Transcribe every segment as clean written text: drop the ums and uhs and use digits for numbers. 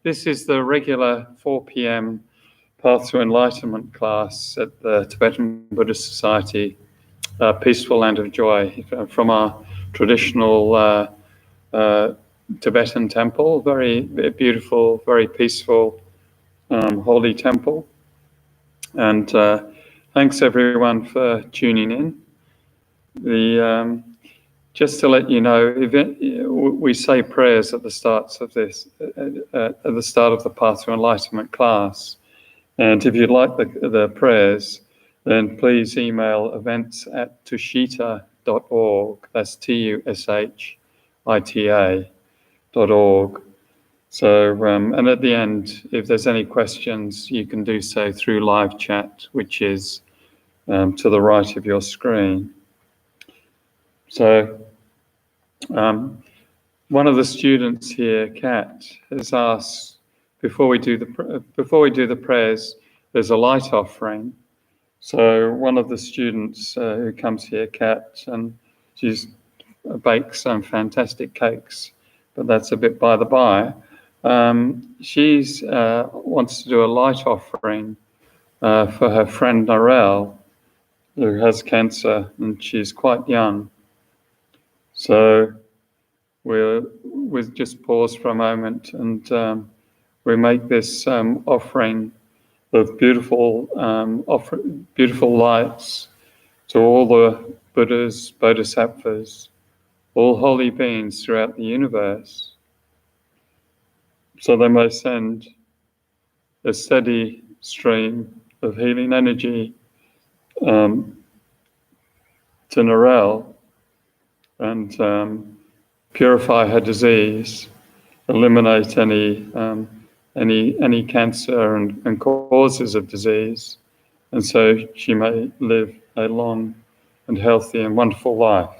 This is the regular 4 p.m. Path to Enlightenment class at the Tibetan Buddhist Society, Peaceful Land of Joy, from our traditional Tibetan temple. Very beautiful, very peaceful, holy temple. And thanks everyone for tuning in. Just to let you know, we say prayers at the start of this, at the start of the Path to Enlightenment class. And if you'd like the prayers, then please email events@tushita.org. That's TUSHITA.org. So, and at the end, if there's any questions, you can do so through live chat, which is to the right of your screen. So, one of the students here, Kat, has asked, before we do the prayers, there's a light offering. So one of the students who comes here, Kat, and she bakes some fantastic cakes, but that's a bit by the by. She's wants to do a light offering for her friend Narelle, who has cancer, and she's quite young. So we'll just pause for a moment, and we make this offering of beautiful lights to all the Buddhas, Bodhisattvas, all holy beings throughout the universe, so they may send a steady stream of healing energy to Narelle and purify her disease, eliminate any cancer and causes of disease, and so she may live a long and healthy and wonderful life.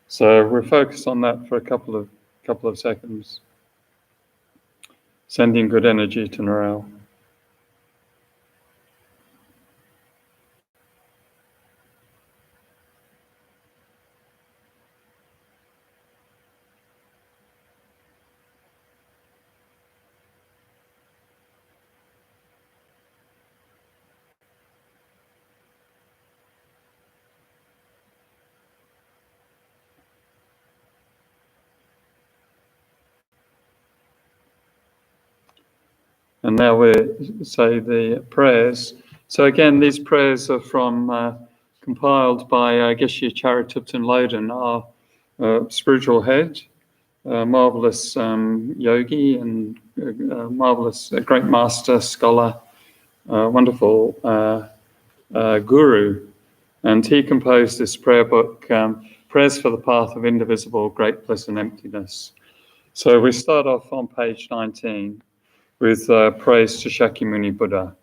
So we're focused on that for a couple of seconds, sending good energy to Narelle. And now we say the prayers. So again, these prayers are compiled by Geshe Acharya Thubten Loden, our spiritual head, marvelous yogi and marvelous great master, scholar, wonderful guru. And he composed this prayer book, Prayers for the Path of Indivisible, Great Bliss and Emptiness. So we start off on page 19 with praise to Shakyamuni Buddha.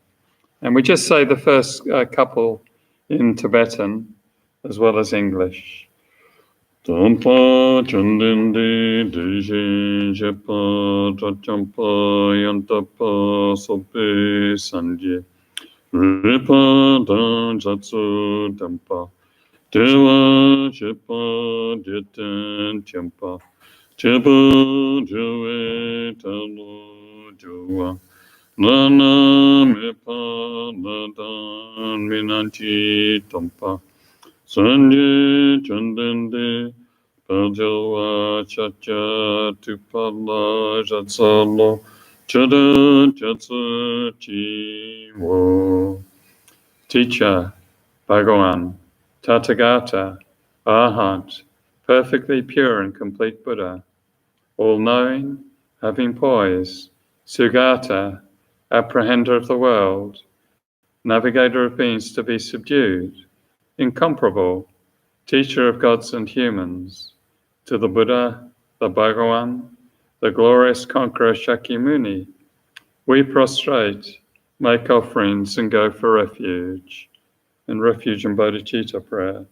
And we just say the first couple in Tibetan as well as English. Tampa chandindi dijin jepa tachampa yantapa sope sanje ripa dan jatsu tampa dewa jepa diten champa jepa jewe talo Jua Nana Mepa Nadan Minanchi Tompa Sanje Chandende Pajawa Chacha Tupala Jatsalo Chada Jatsu Chiwo. Teacher, Bhagawan, Tathagata, Arhat, perfectly pure and complete Buddha, all-knowing, having poise, Sugata, apprehender of the world, navigator of beings to be subdued, incomparable, teacher of gods and humans, to the Buddha, the Bhagawan, the glorious conqueror Shakyamuni, we prostrate, make offerings and go for refuge. In refuge and bodhicitta prayer.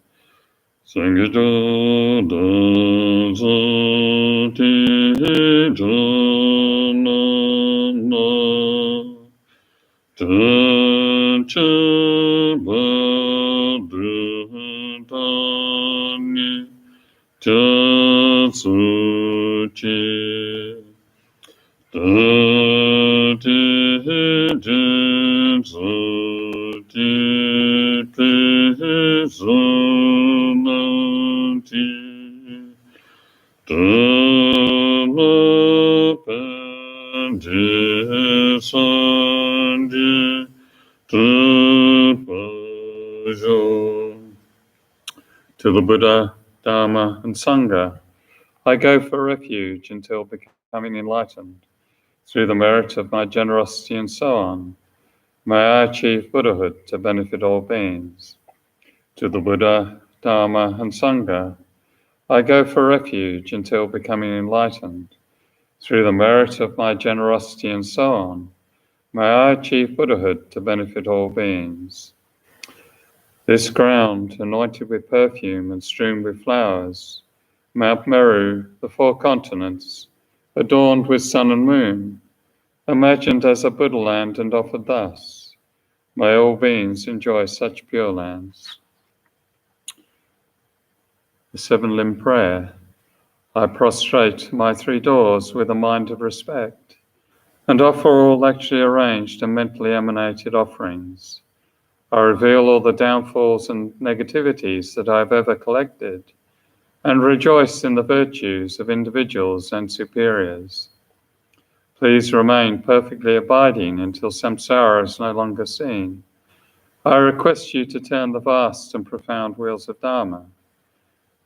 Sangita Dasati Jana Tacha Badrutani Tatsuchi To the Buddha, Dharma, and Sangha, I go for refuge until becoming enlightened. Through the merit of my generosity and so on, may I achieve Buddhahood to benefit all beings. To the Buddha, Dharma, and Sangha, I go for refuge until becoming enlightened. Through the merit of my generosity and so on, may I achieve Buddhahood to benefit all beings. This ground, anointed with perfume and strewn with flowers, Mount Meru, the 4 continents, adorned with sun and moon, imagined as a Buddha land and offered thus, may all beings enjoy such pure lands. The 7-limb prayer. I prostrate my 3 doors with a mind of respect, and offer all actually arranged and mentally emanated offerings. I reveal all the downfalls and negativities that I have ever collected, and rejoice in the virtues of individuals and superiors. Please remain perfectly abiding until samsara is no longer seen. I request you to turn the vast and profound wheels of Dharma.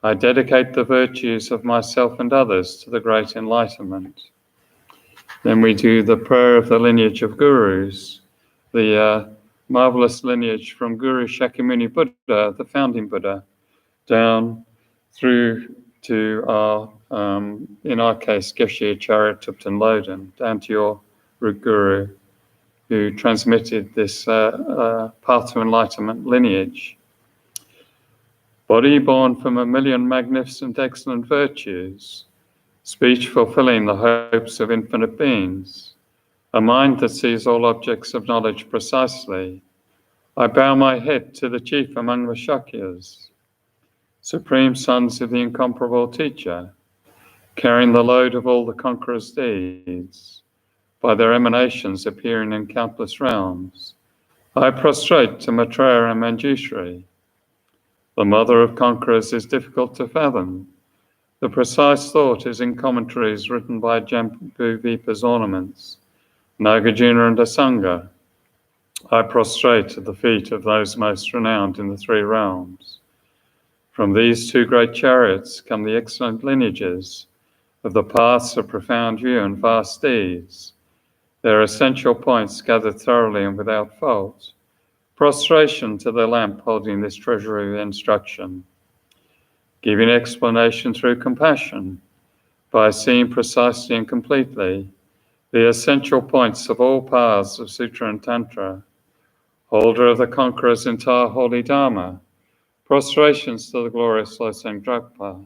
I dedicate the virtues of myself and others to the great enlightenment. Then we do the prayer of the lineage of gurus, the marvelous lineage from Guru Shakyamuni Buddha, the founding Buddha, down through to our, in our case, Geshe Acharya Thubten Loden, down to your root guru, who transmitted this path to enlightenment lineage. Body born from 1,000,000 magnificent, excellent virtues, speech fulfilling the hopes of infinite beings, a mind that sees all objects of knowledge precisely. I bow my head to the chief among the Shakyas, supreme sons of the incomparable teacher, carrying the load of all the conqueror's deeds, by their emanations appearing in countless realms. I prostrate to Maitreya and Manjushri. The mother of conquerors is difficult to fathom. The precise thought is in commentaries written by Jambu-vipa's ornaments, Nagarjuna and Asanga. I prostrate at the feet of those most renowned in the 3 realms. From these 2 great chariots come the excellent lineages of the paths of profound view and vast deeds, their essential points gathered thoroughly and without fault. Prostration to the lamp holding this treasury of instruction, giving explanation through compassion, by seeing precisely and completely the essential points of all paths of Sutra and Tantra, holder of the conqueror's entire holy Dharma, prostrations to the glorious Losang Dragpa.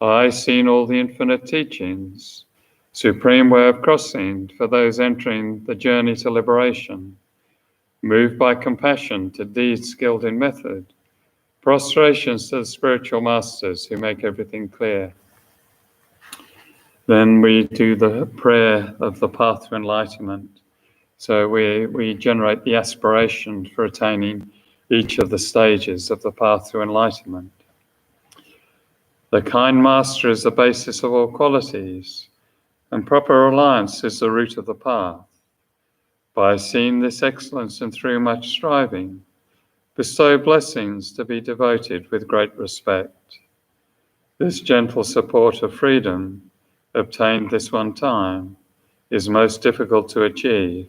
I, seeing all the infinite teachings, supreme way of crossing for those entering the journey to liberation, moved by compassion to deeds skilled in method, prostrations to the spiritual masters who make everything clear. Then we do the prayer of the path to enlightenment. So we generate the aspiration for attaining each of the stages of the path to enlightenment. The kind master is the basis of all qualities, and proper reliance is the root of the path. By seeing this excellence and through much striving, bestow blessings to be devoted with great respect. This gentle support of freedom, obtained this one time, is most difficult to achieve.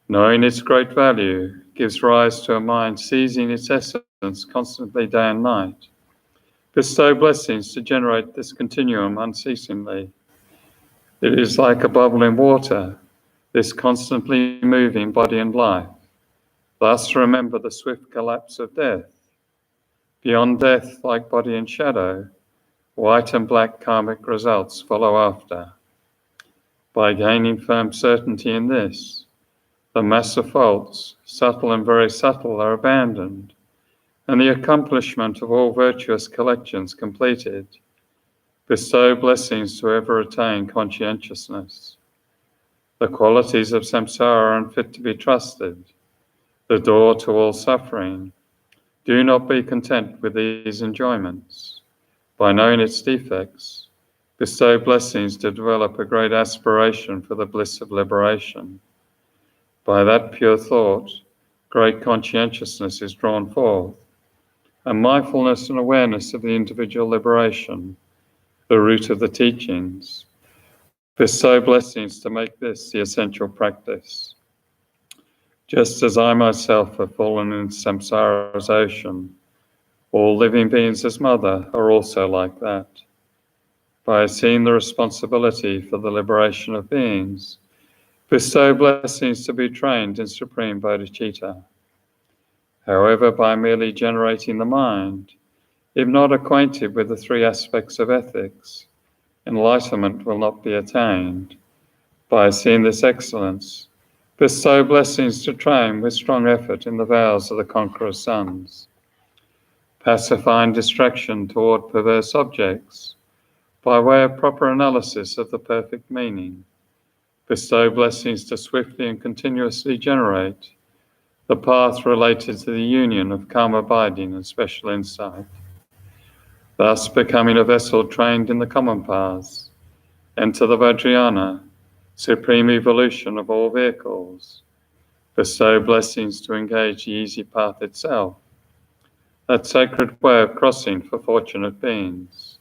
Knowing its great value gives rise to a mind seizing its essence constantly day and night. Bestow blessings to generate this continuum unceasingly. It is like a bubble in water, this constantly moving body and life. Thus remember the swift collapse of death. Beyond death, like body and shadow, white and black karmic results follow after. By gaining firm certainty in this, the mass of faults, subtle and very subtle, are abandoned, and the accomplishment of all virtuous collections completed. Bestow blessings to ever attain conscientiousness. The qualities of samsara are unfit to be trusted, the door to all suffering. Do not be content with these enjoyments. By knowing its defects, bestow blessings to develop a great aspiration for the bliss of liberation. By that pure thought, great conscientiousness is drawn forth, and mindfulness and awareness of the individual liberation, the root of the teachings. Bestow blessings to make this the essential practice. Just as I myself have fallen in samsara's ocean, all living beings as mother are also like that. By seeing the responsibility for the liberation of beings, bestow blessings to be trained in supreme bodhicitta. However, by merely generating the mind, if not acquainted with the three aspects of ethics, enlightenment will not be attained. By seeing this excellence, bestow blessings to train with strong effort in the vows of the conqueror's sons. Pacifying distraction toward perverse objects, by way of proper analysis of the perfect meaning, bestow blessings to swiftly and continuously generate the path related to the union of calm abiding and special insight, thus becoming a vessel trained in the common paths, enter the Vajrayana, supreme evolution of all vehicles, bestow blessings to engage the easy path itself, that sacred way of crossing for fortunate beings.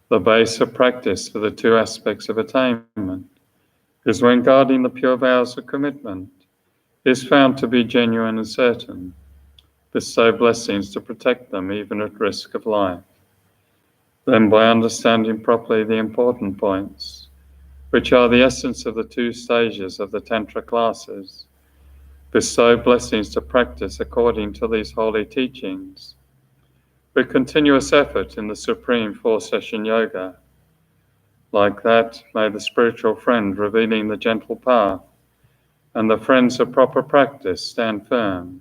The base of practice for the two aspects of attainment is when guarding the pure vows of commitment is found to be genuine and certain, bestow blessings to protect them even at risk of life. Then, by understanding properly the important points, which are the essence of the two stages of the Tantra classes, bestow blessings to practice according to these holy teachings, with continuous effort in the supreme four-session yoga. Like that, may the spiritual friend revealing the gentle path and the friends of proper practice stand firm.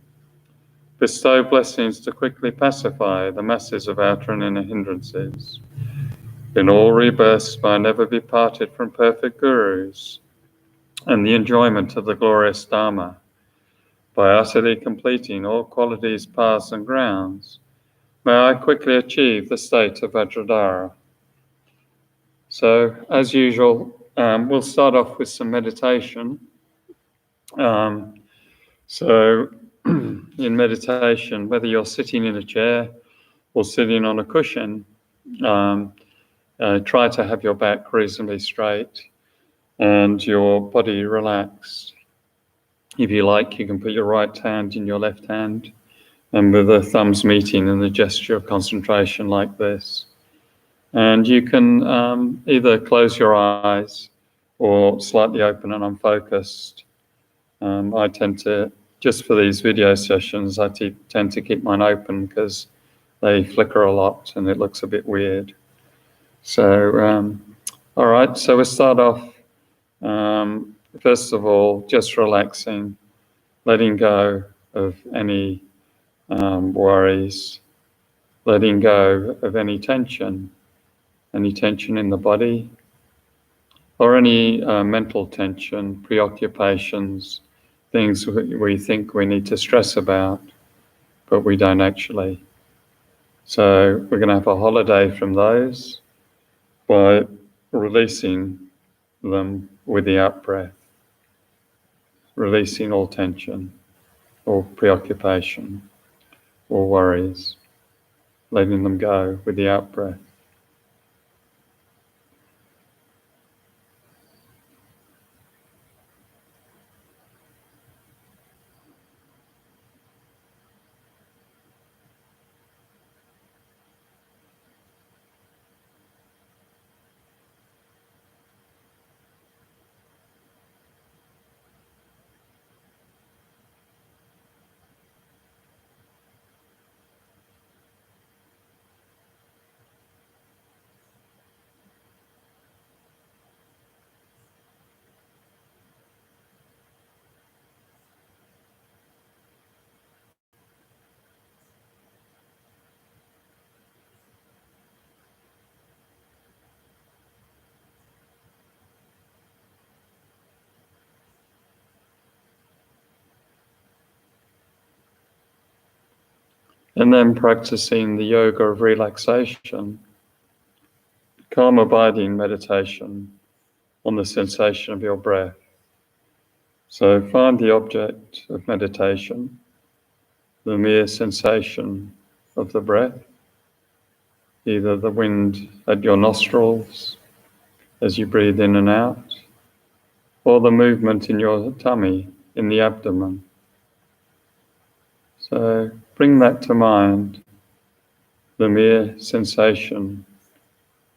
Bestow blessings to quickly pacify the masses of outer and inner hindrances. In all rebirths, may I never be parted from perfect gurus and the enjoyment of the glorious Dharma. By utterly completing all qualities, paths, and grounds, may I quickly achieve the state of Vajradhara. So, as usual, we'll start off with some meditation. So, in meditation, whether you're sitting in a chair or sitting on a cushion, try to have your back reasonably straight and your body relaxed. If you like, you can put your right hand in your left hand and with the thumbs meeting in the gesture of concentration like this. And you can either close your eyes or slightly open and unfocused. I tend to, just for these video sessions, I tend to keep mine open because they flicker a lot and it looks a bit weird. So, all right, so we'll start off, first of all, just relaxing, letting go of any worries, letting go of any tension in the body, or any mental tension, preoccupations, things we think we need to stress about, but we don't actually. So we're going to have a holiday from those by releasing them with the out-breath, releasing all tension or preoccupation or worries, letting them go with the out-breath. And then practicing the yoga of relaxation, calm abiding meditation on the sensation of your breath. So find the object of meditation, the mere sensation of the breath, either the wind at your nostrils as you breathe in and out, or the movement in your tummy, in the abdomen. So bring that to mind, the mere sensation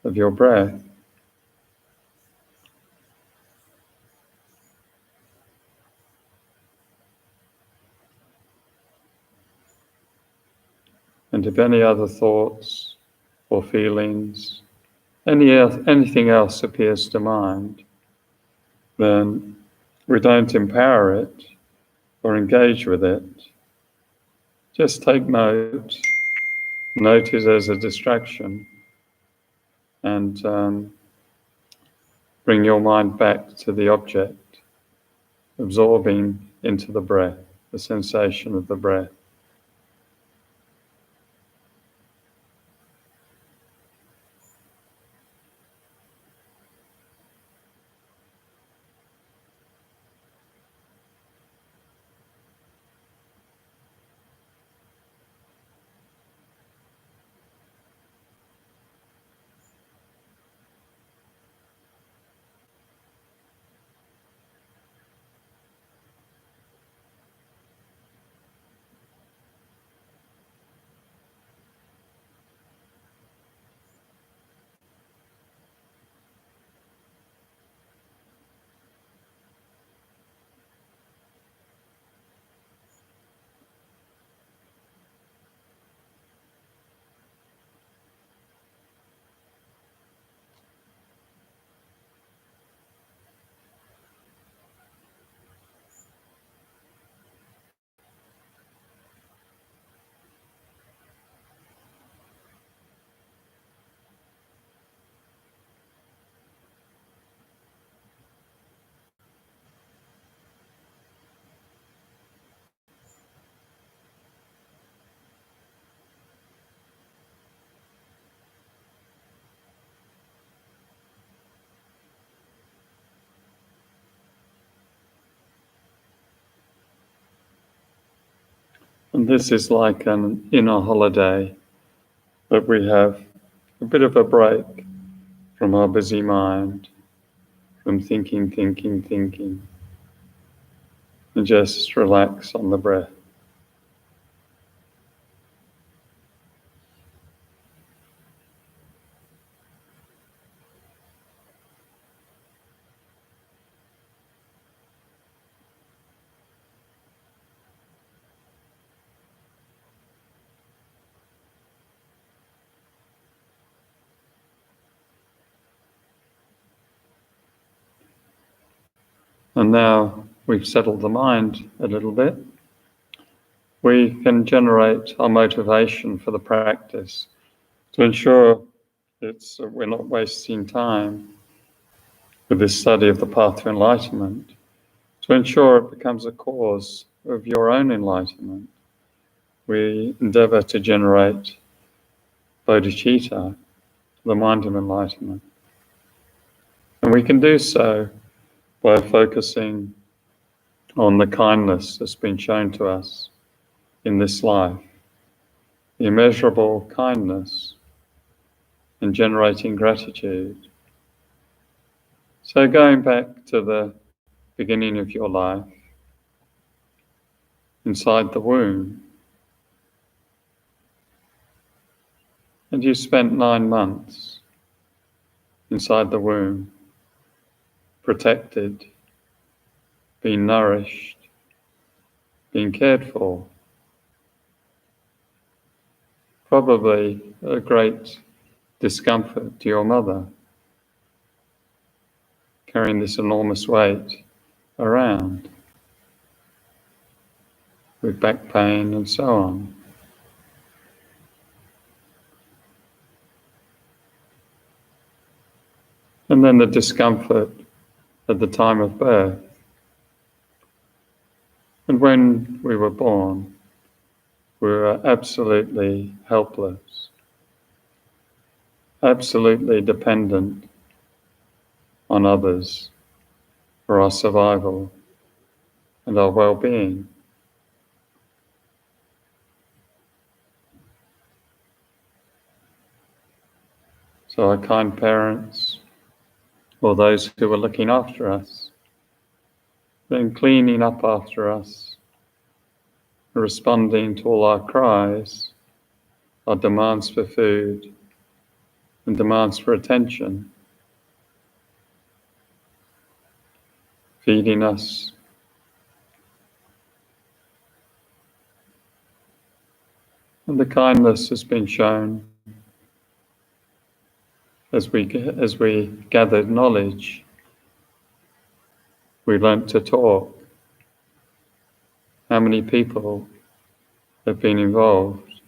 of your breath. And if any other thoughts or feelings, anything else appears to mind, then we don't empower it or engage with it. Just take note it as a distraction, and bring your mind back to the object, absorbing into the breath, the sensation of the breath. And this is like an inner holiday, that we have a bit of a break from our busy mind, from thinking, and just relax on the breath. And now we've settled the mind a little bit, we can generate our motivation for the practice to ensure we're not wasting time with this study of the path to enlightenment, to ensure it becomes a cause of your own enlightenment. We endeavor to generate bodhicitta, the mind of enlightenment. And we can do so by focusing on the kindness that's been shown to us in this life, the immeasurable kindness, and generating gratitude. So going back to the beginning of your life, inside the womb, and you spent 9 months inside the womb, protected, being nourished, being cared for. Probably a great discomfort to your mother, carrying this enormous weight around, with back pain and so on. And then the discomfort at the time of birth. And when we were born, we are absolutely helpless, absolutely dependent on others for our survival and our well-being. So our kind parents, or those who are looking after us, then cleaning up after us, responding to all our cries, our demands for food, and demands for attention, feeding us, and the kindness has been shown as we gathered knowledge. We learnt to talk. How many people have been involved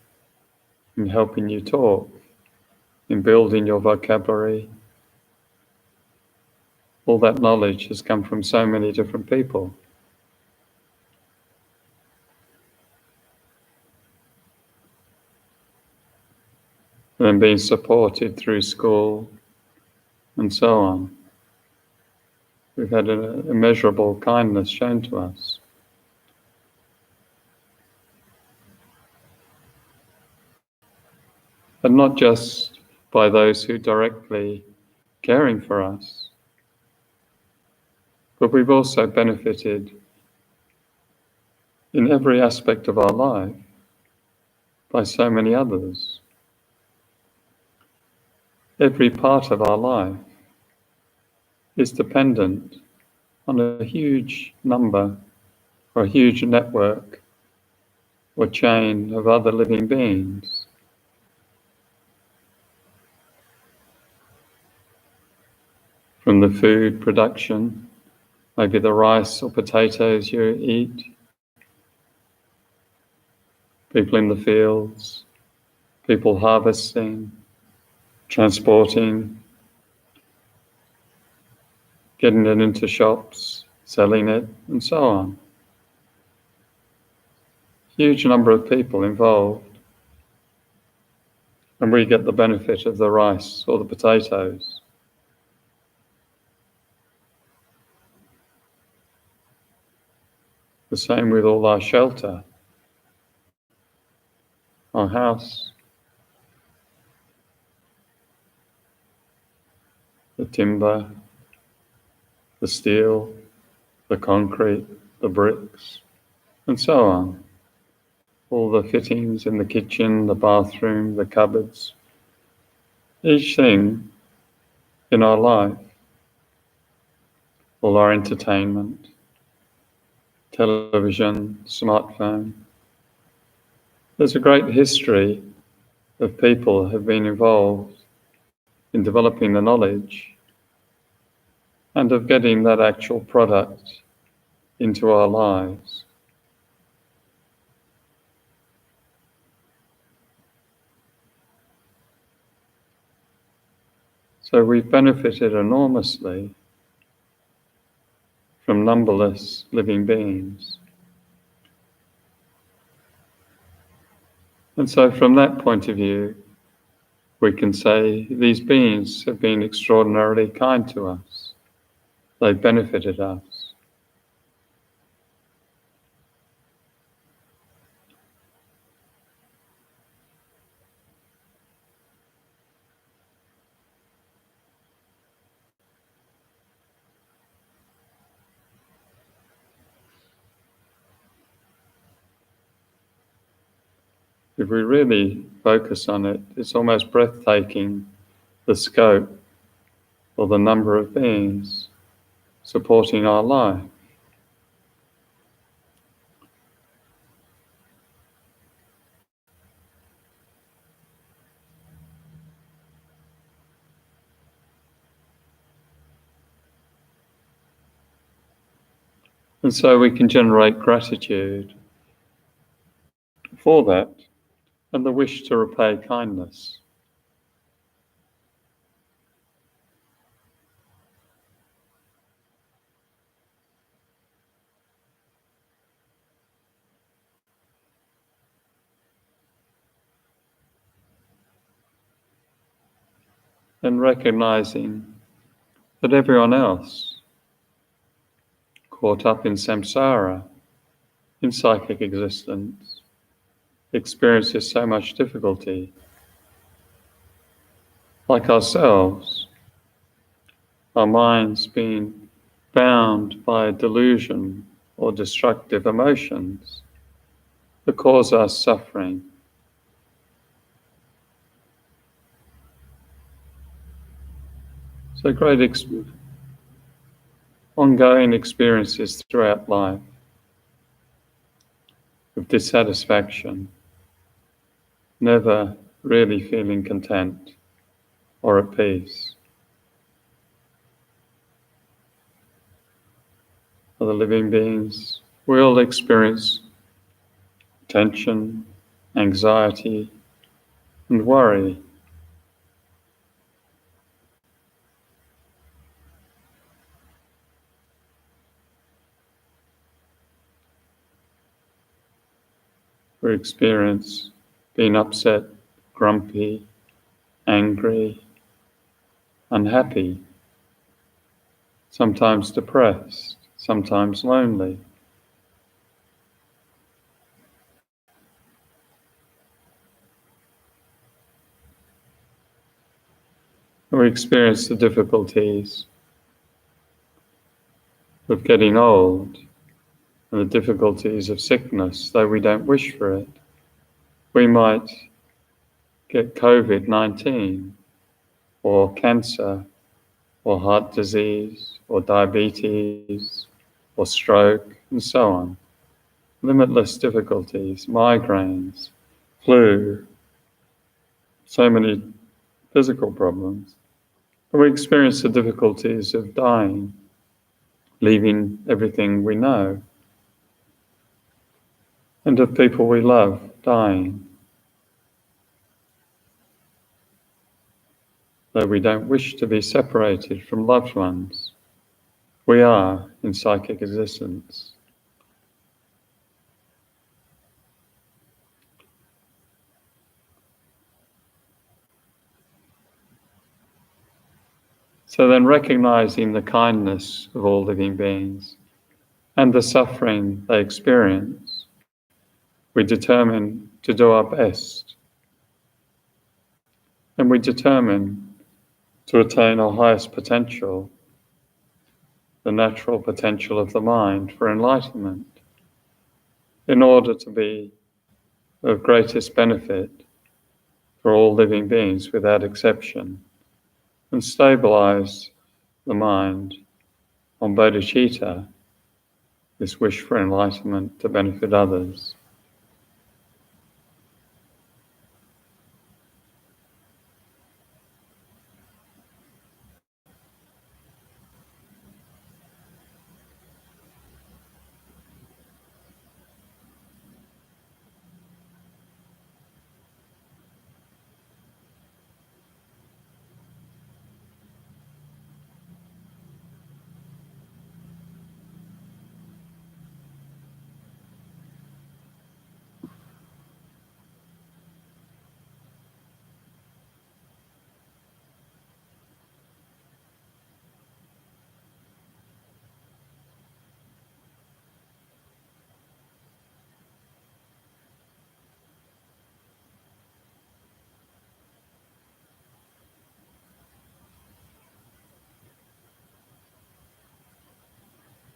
in helping you talk, in building your vocabulary? All that knowledge has come from so many different people. And then being supported through school and so on. We've had an immeasurable kindness shown to us. And not just by those who are directly caring for us, but we've also benefited in every aspect of our life by so many others. Every part of our life is dependent on a huge number or a huge network or chain of other living beings. From the food production, maybe the rice or potatoes you eat, people in the fields, people harvesting, transporting, getting it into shops, selling it, and so on. Huge number of people involved, and we get the benefit of the rice or the potatoes. The same with all our shelter, our house, the timber, the steel, the concrete, the bricks, and so on. All the fittings in the kitchen, the bathroom, the cupboards. Each thing in our life, all our entertainment, television, smartphone. There's a great history of people who have been involved in developing the knowledge and of getting that actual product into our lives. So we've benefited enormously from numberless living beings. And so from that point of view, we can say these beings have been extraordinarily kind to us. They've benefited us. If we really focus on it, it's almost breathtaking, the scope or the number of beings supporting our life. And so we can generate gratitude for that and the wish to repay kindness. and recognizing that everyone else caught up in samsara, in psychic existence, experiences so much difficulty. Like ourselves, our minds being bound by delusion or destructive emotions that cause us suffering. So great ongoing experiences throughout life of dissatisfaction, never really feeling content or at peace. Other living beings, we all experience tension, anxiety, and worry. We experience being upset, grumpy, angry, unhappy, sometimes depressed, sometimes lonely. We experience the difficulties of getting old and the difficulties of sickness, though we don't wish for it. We might get COVID-19 or cancer or heart disease or diabetes or stroke and so on. Limitless difficulties, migraines, flu, so many physical problems. But we experience the difficulties of dying, leaving everything we know, and of people we love dying, though we don't wish to be separated from loved ones. We are in psychic existence. So then, recognizing the kindness of all living beings and the suffering they experience, we determine to do our best. And we determine to attain our highest potential, the natural potential of the mind for enlightenment, in order to be of greatest benefit for all living beings without exception, and stabilize the mind on bodhicitta, this wish for enlightenment to benefit others.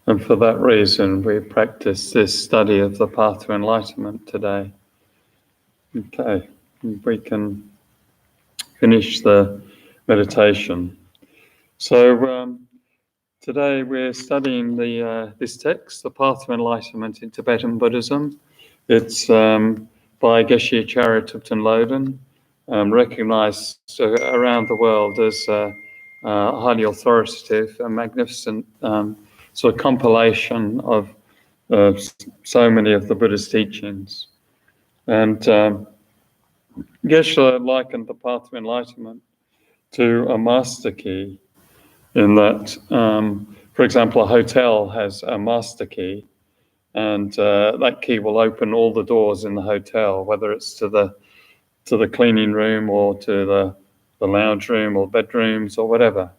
And for that reason, we practice this study of the path to enlightenment today. Okay, we can finish the meditation. So today we're studying this text, The Path to Enlightenment in Tibetan Buddhism. It's by Geshe Acharya Thubten Loden, recognized around the world as highly authoritative, a magnificent sort of compilation of so many of the Buddhist teachings. And Geshe likened the path to enlightenment to a master key, in that, for example, a hotel has a master key, and that key will open all the doors in the hotel, whether it's to the cleaning room or to the the lounge room or bedrooms or whatever.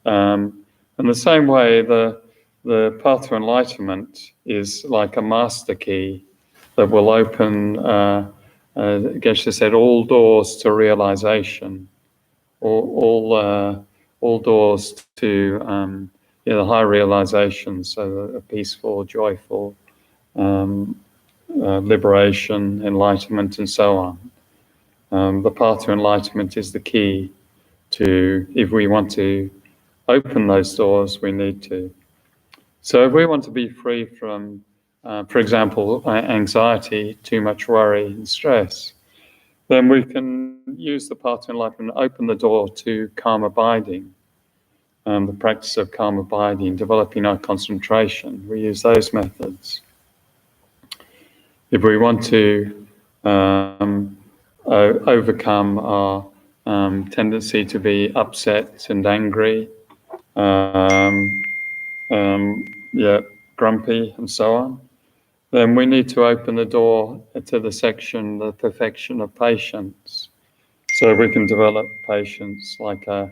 In the same way, the path to enlightenment is like a master key that will open, Geshe said, all doors to realization, all doors to the high realizations, so a peaceful, joyful liberation, enlightenment, and so on. The path to enlightenment is the key to, if we want to open those doors, we need to. So if we want to be free from, for example, anxiety, too much worry and stress, then we can use the path to enlightenment, open the door to calm abiding, the practice of calm abiding, developing our concentration. We use those methods. If we want to overcome our tendency to be upset and angry, grumpy and so on, then we need to open the door to the section, the perfection of patience. So we can develop patience like a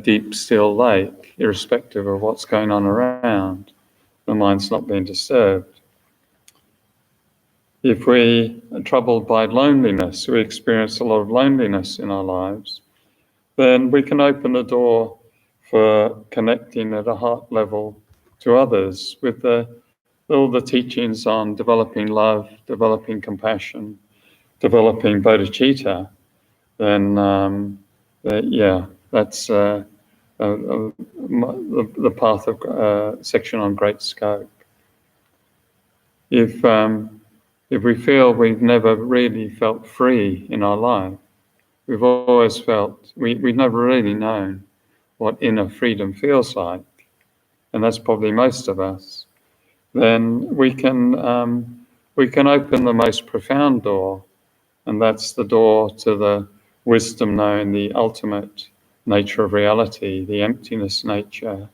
deep, still lake, irrespective of what's going on around. The mind's not being disturbed. If we are troubled by loneliness, we experience a lot of loneliness in our lives, then we can open the door for connecting at a heart level to others with all the teachings on developing love, developing compassion, developing bodhicitta. Then, that's the path of section on great scope. If we feel we've never really felt free in our life, we've always felt, we've never really known what inner freedom feels like, and that's probably most of us, then we can open the most profound door, and that's the door to the wisdom knowing the ultimate nature of reality, the emptiness nature,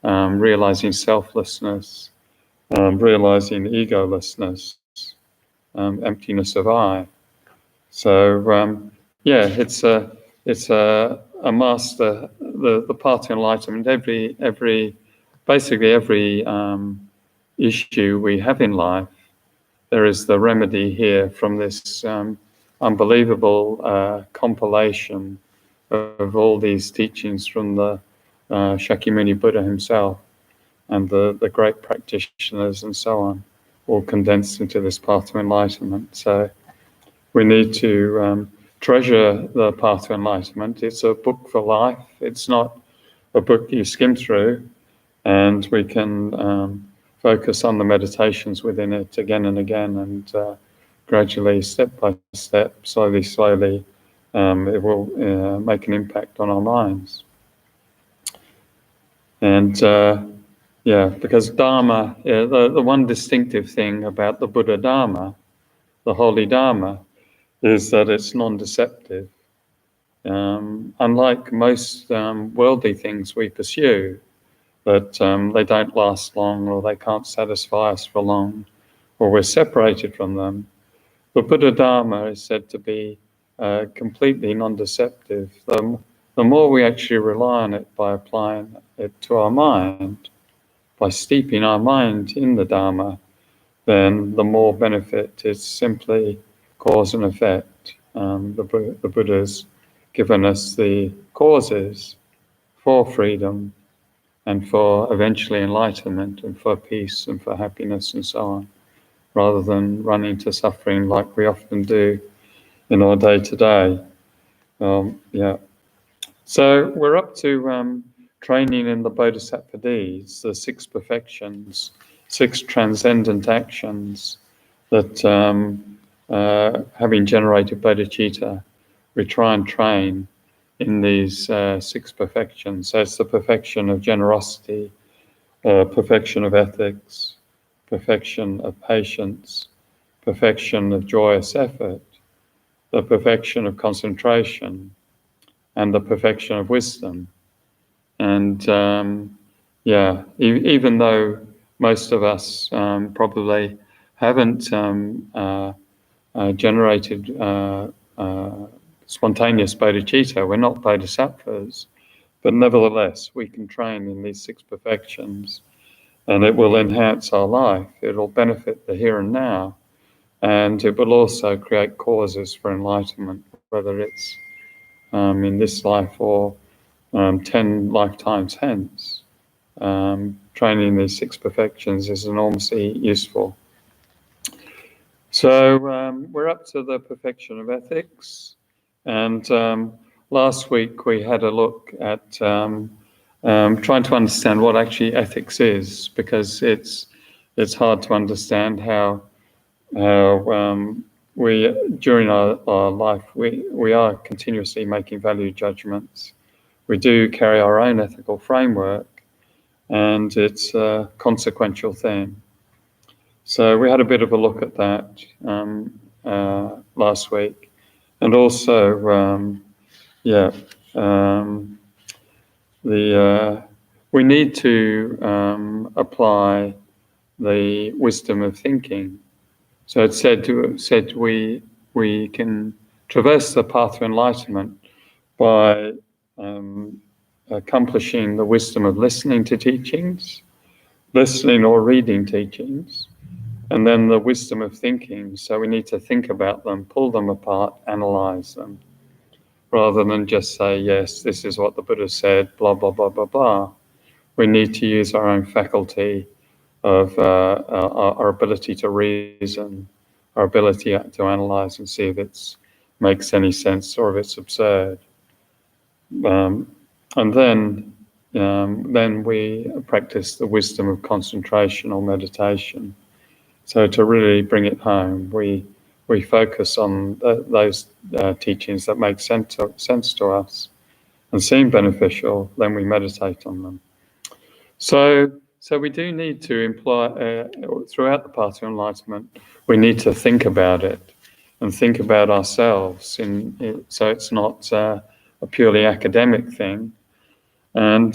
realizing selflessness, realizing egolessness, emptiness of I. So it's a master. The path to enlightenment. Basically every issue we have in life, there is the remedy here from this unbelievable compilation of all these teachings from the Shakyamuni Buddha himself and the great practitioners and so on, all condensed into this path to enlightenment. So we need to treasure the path to enlightenment. It's a book for life. It's not a book you skim through, and we can focus on the meditations within it again and again, and gradually, step by step, slowly, it will make an impact on our minds. And because Dharma, the one distinctive thing about the Buddha Dharma, the holy Dharma, is that it's non-deceptive. Unlike most worldly things we pursue, that they don't last long, or they can't satisfy us for long, or we're separated from them, the Buddha Dharma is said to be completely non-deceptive. The more we actually rely on it by applying it to our mind, by steeping our mind in the Dharma, then the more benefit. It's simply cause and effect. The Buddha's given us the causes for freedom and for eventually enlightenment and for peace and for happiness and so on, rather than running to suffering like we often do in our day-to-day. So we're up to training in the Bodhisattva deeds, the 6 perfections, 6 transcendent actions that, having generated bodhicitta, we try and train in these 6 perfections. So it's the perfection of generosity, perfection of ethics, perfection of patience, perfection of joyous effort, the perfection of concentration, and the perfection of wisdom. And even though most of us probably haven't generated spontaneous bodhicitta. We're not bodhisattvas, but nevertheless, we can train in these 6 perfections, and it will enhance our life. It'll benefit the here and now, and it will also create causes for enlightenment, whether it's in this life or 10 lifetimes hence. Training these 6 perfections is enormously useful. So we're up to the perfection of ethics, and last week we had a look at trying to understand what actually ethics is, because it's hard to understand how we during our life we are continuously making value judgments. We do carry our own ethical framework, and it's a consequential thing. So we had a bit of a look at that last week, and also we need to apply the wisdom of thinking. So it said we can traverse the path to enlightenment by accomplishing the wisdom of listening to teachings, listening or reading teachings, and then the wisdom of thinking. So we need to think about them, pull them apart, analyze them, rather than just say, yes, this is what the Buddha said, blah, blah, blah, blah, blah. We need to use our own faculty of our ability to reason, our ability to analyze and see if it makes any sense or if it's absurd. And then we practice the wisdom of concentration or meditation. So to really bring it home, we focus on those teachings that make sense to us and seem beneficial, then we meditate on them. So we do need to employ, throughout the path to enlightenment, we need to think about it and think about ourselves. So it's not a purely academic thing. And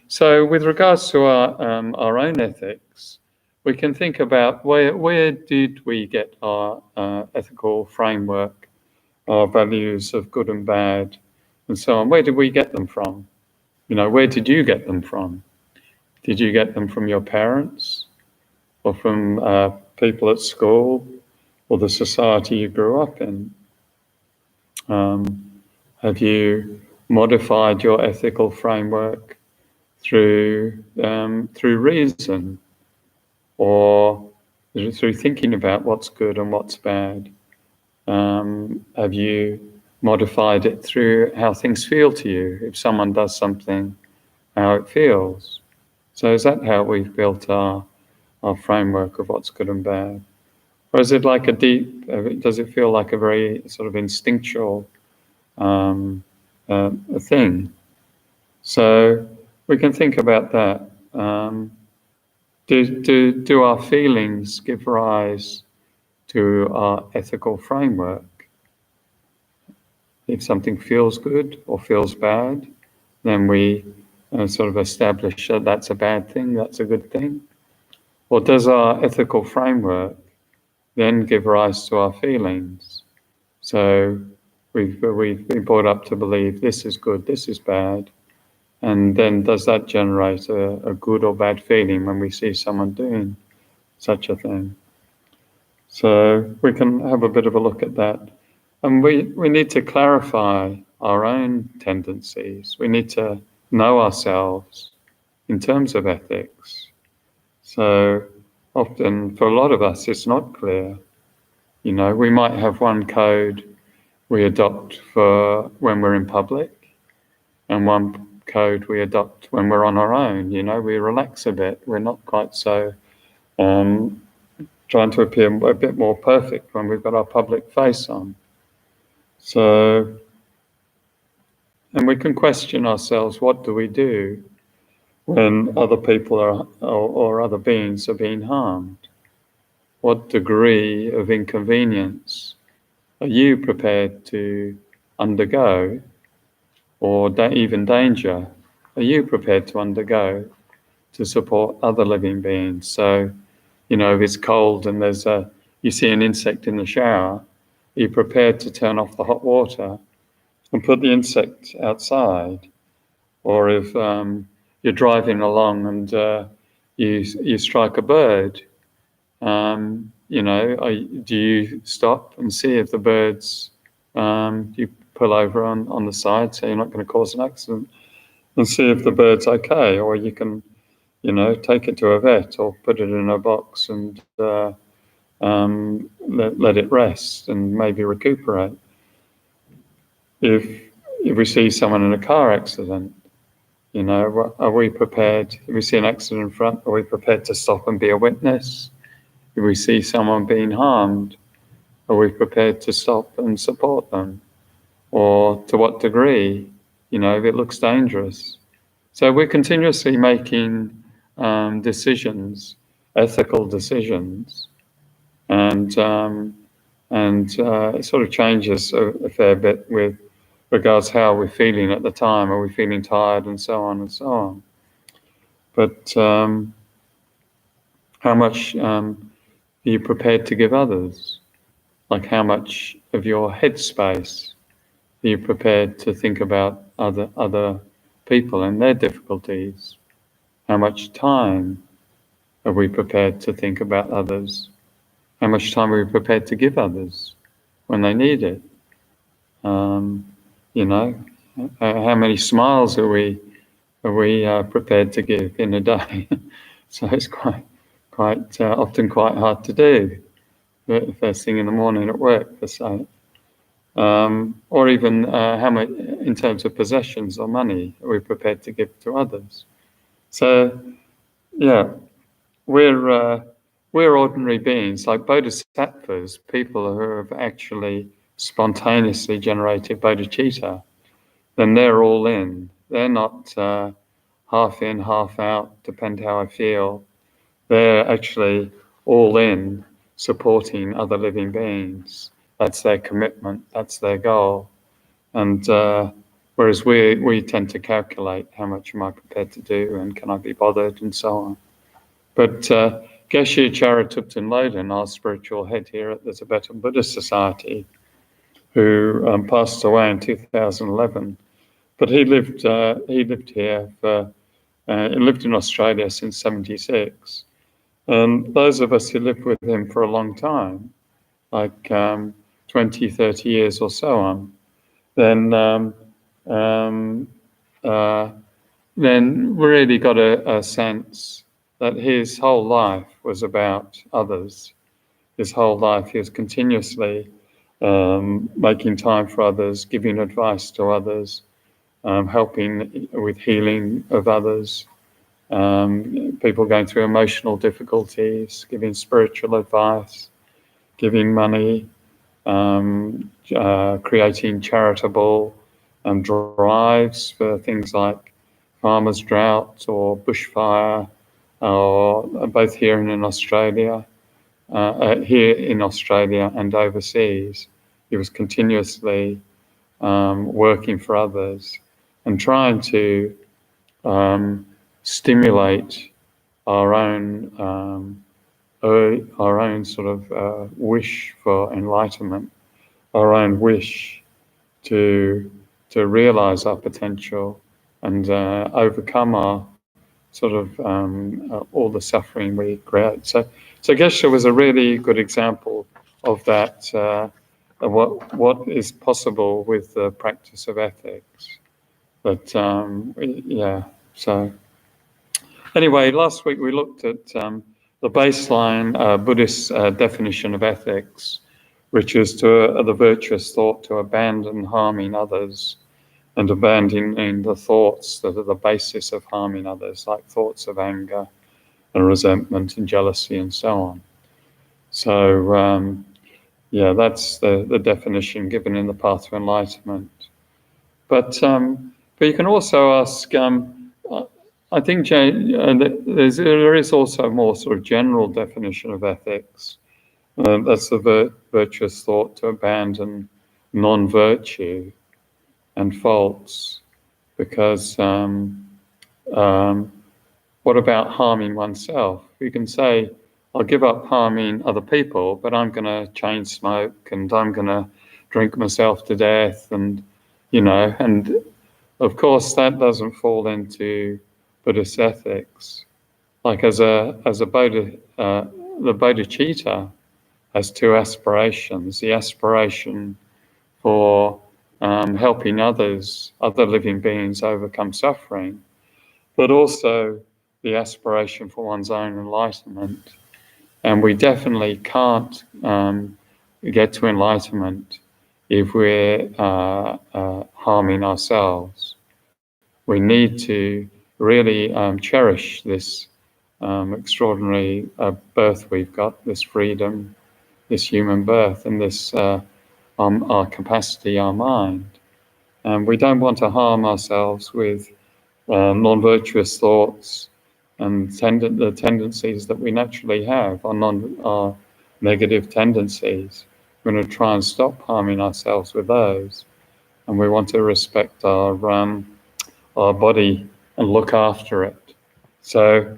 so with regards to our own ethics, we can think about where did we get our ethical framework, our values of good and bad, and so on. Where did we get them from? Where did you get them from? Did you get them from your parents, or from people at school, or the society you grew up in? Have you modified your ethical framework through reason, or through thinking about what's good and what's bad? Have you modified it through how things feel to you? If someone does something, how it feels. So is that how we've built our framework of what's good and bad? Or is it like does it feel like a very sort of instinctual thing? So we can think about that. Do our feelings give rise to our ethical framework? If something feels good or feels bad, then we sort of establish that that's a bad thing, that's a good thing. Or does our ethical framework then give rise to our feelings? So we've been brought up to believe this is good, this is bad, and then does that generate a good or bad feeling when we see someone doing such a thing? So we can have a bit of a look at that. And we need to clarify our own tendencies. We need to know ourselves in terms of ethics. So often, for a lot of us, it's not clear. We might have one code we adopt for when we're in public, and one code we adopt when we're on our own. We relax a bit. We're not quite so trying to appear a bit more perfect when we've got our public face on. So, and we can question ourselves, what do we do when other people or other beings are being harmed? What degree of inconvenience are you prepared to undergo, or even danger are you prepared to undergo to support other living beings? So, if it's cold and you see an insect in the shower, are you prepared to turn off the hot water and put the insect outside. Or if you're driving along and you strike a bird, do you stop and see if the birds, you pull over on the side so you're not going to cause an accident, and see if the bird's okay? Or you can, take it to a vet or put it in a box and let it rest and maybe recuperate. If we see someone in a car accident, are we prepared? If we see an accident in front, are we prepared to stop and be a witness? If we see someone being harmed, are we prepared to stop and support them? Or to what degree, if it looks dangerous? So we're continuously making decisions, ethical decisions, and it sort of changes a fair bit with regards how we're feeling at the time. Are we feeling tired, and so on and so on? But how much are you prepared to give others? Like, how much of your headspace are you prepared to think about other people and their difficulties? How much time are we prepared to think about others? How much time are we prepared to give others when they need it? How many smiles are we prepared to give in a day? So it's quite often quite hard to do. The first thing in the morning at work, per se. Or even how much, in terms of possessions or money, are we prepared to give to others? So, yeah, we're ordinary beings, like bodhisattvas, people who have actually spontaneously generated bodhicitta. Then they're all in. They're not half in, half out, depend how I feel. They're actually all in, supporting other living beings. That's their commitment, that's their goal. And whereas we tend to calculate how much am I prepared to do and can I be bothered and so on. But Geshe Acharya Thubten Loden, our spiritual head here at the Tibetan Buddhist Society, who passed away in 2011, but he lived here he lived in Australia since 1976. And those of us who lived with him for a long time, like 20, 30 years or so on, then really got a sense that his whole life was about others. His whole life he was continuously making time for others, giving advice to others, helping with healing of others, people going through emotional difficulties, giving spiritual advice, giving money, creating charitable drives for things like farmers' drought or bushfire, or both here and in Australia, and overseas. He was continuously working for others and trying to stimulate our own sort of wish for enlightenment, our own wish to realize our potential and overcome our sort of all the suffering we create. So Geshe was a really good example of that, of what is possible with the practice of ethics. But so anyway, last week we looked at the baseline Buddhist definition of ethics, which is the virtuous thought to abandon harming others and abandoning the thoughts that are the basis of harming others, like thoughts of anger and resentment and jealousy and so on. So, that's the definition given in the Path to Enlightenment. But you can also ask, I think there is also a more sort of general definition of ethics. That's the virtuous thought to abandon non-virtue and faults, because what about harming oneself? You can say, I'll give up harming other people, but I'm going to chain smoke and I'm going to drink myself to death and, and of course that doesn't fall into Buddhist ethics. Like as a Bodhi, the bodhicitta has two aspirations: the aspiration for helping others, other living beings, overcome suffering, but also the aspiration for one's own enlightenment. And we definitely can't get to enlightenment if we're harming ourselves. We need to really cherish this extraordinary birth we've got, this freedom, this human birth, and this our capacity, our mind. And we don't want to harm ourselves with non-virtuous thoughts and the tendencies that we naturally have, our negative tendencies. We're going to try and stop harming ourselves with those, and we want to respect our body and look after it. So,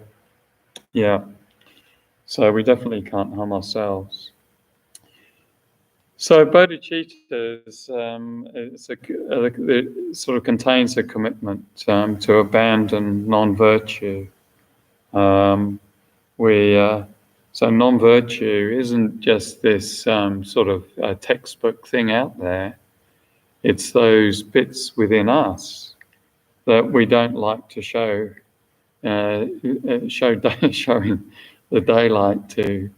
yeah. So we definitely can't harm ourselves. So bodhicitta it sort of contains a commitment to abandon non-virtue. So non-virtue isn't just this sort of textbook thing out there. It's those bits within us that we don't like to show, showing the daylight to.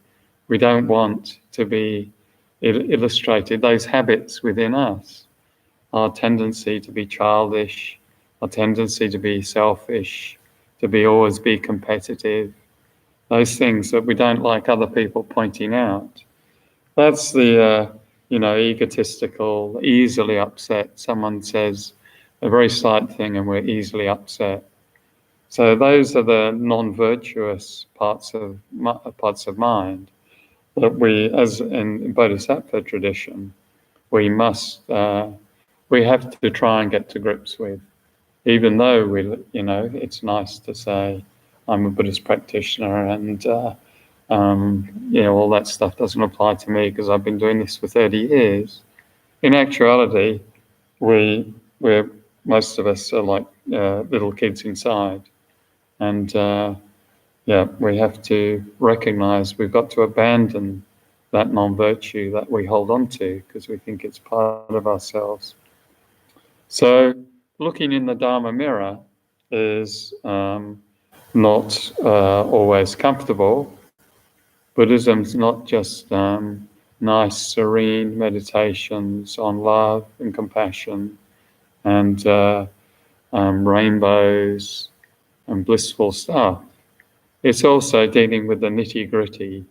We don't want to be illustrated. Those habits within us, our tendency to be childish, our tendency to be selfish, to always be competitive, those things that we don't like other people pointing out. That's the egotistical, easily upset. Someone says a very slight thing and we're easily upset. So those are the non-virtuous parts of mind that we, as in Bodhisattva tradition, we have to try and get to grips with. Even though it's nice to say I'm a Buddhist practitioner and all that stuff doesn't apply to me because I've been doing this for 30 years. In actuality, most of us are like little kids inside, and we have to recognize we've got to abandon that non-virtue that we hold on to because we think it's part of ourselves. So looking in the Dharma mirror is not always comfortable. Buddhism's not just nice, serene meditations on love and compassion and rainbows and blissful stuff. It's also dealing with the nitty-gritty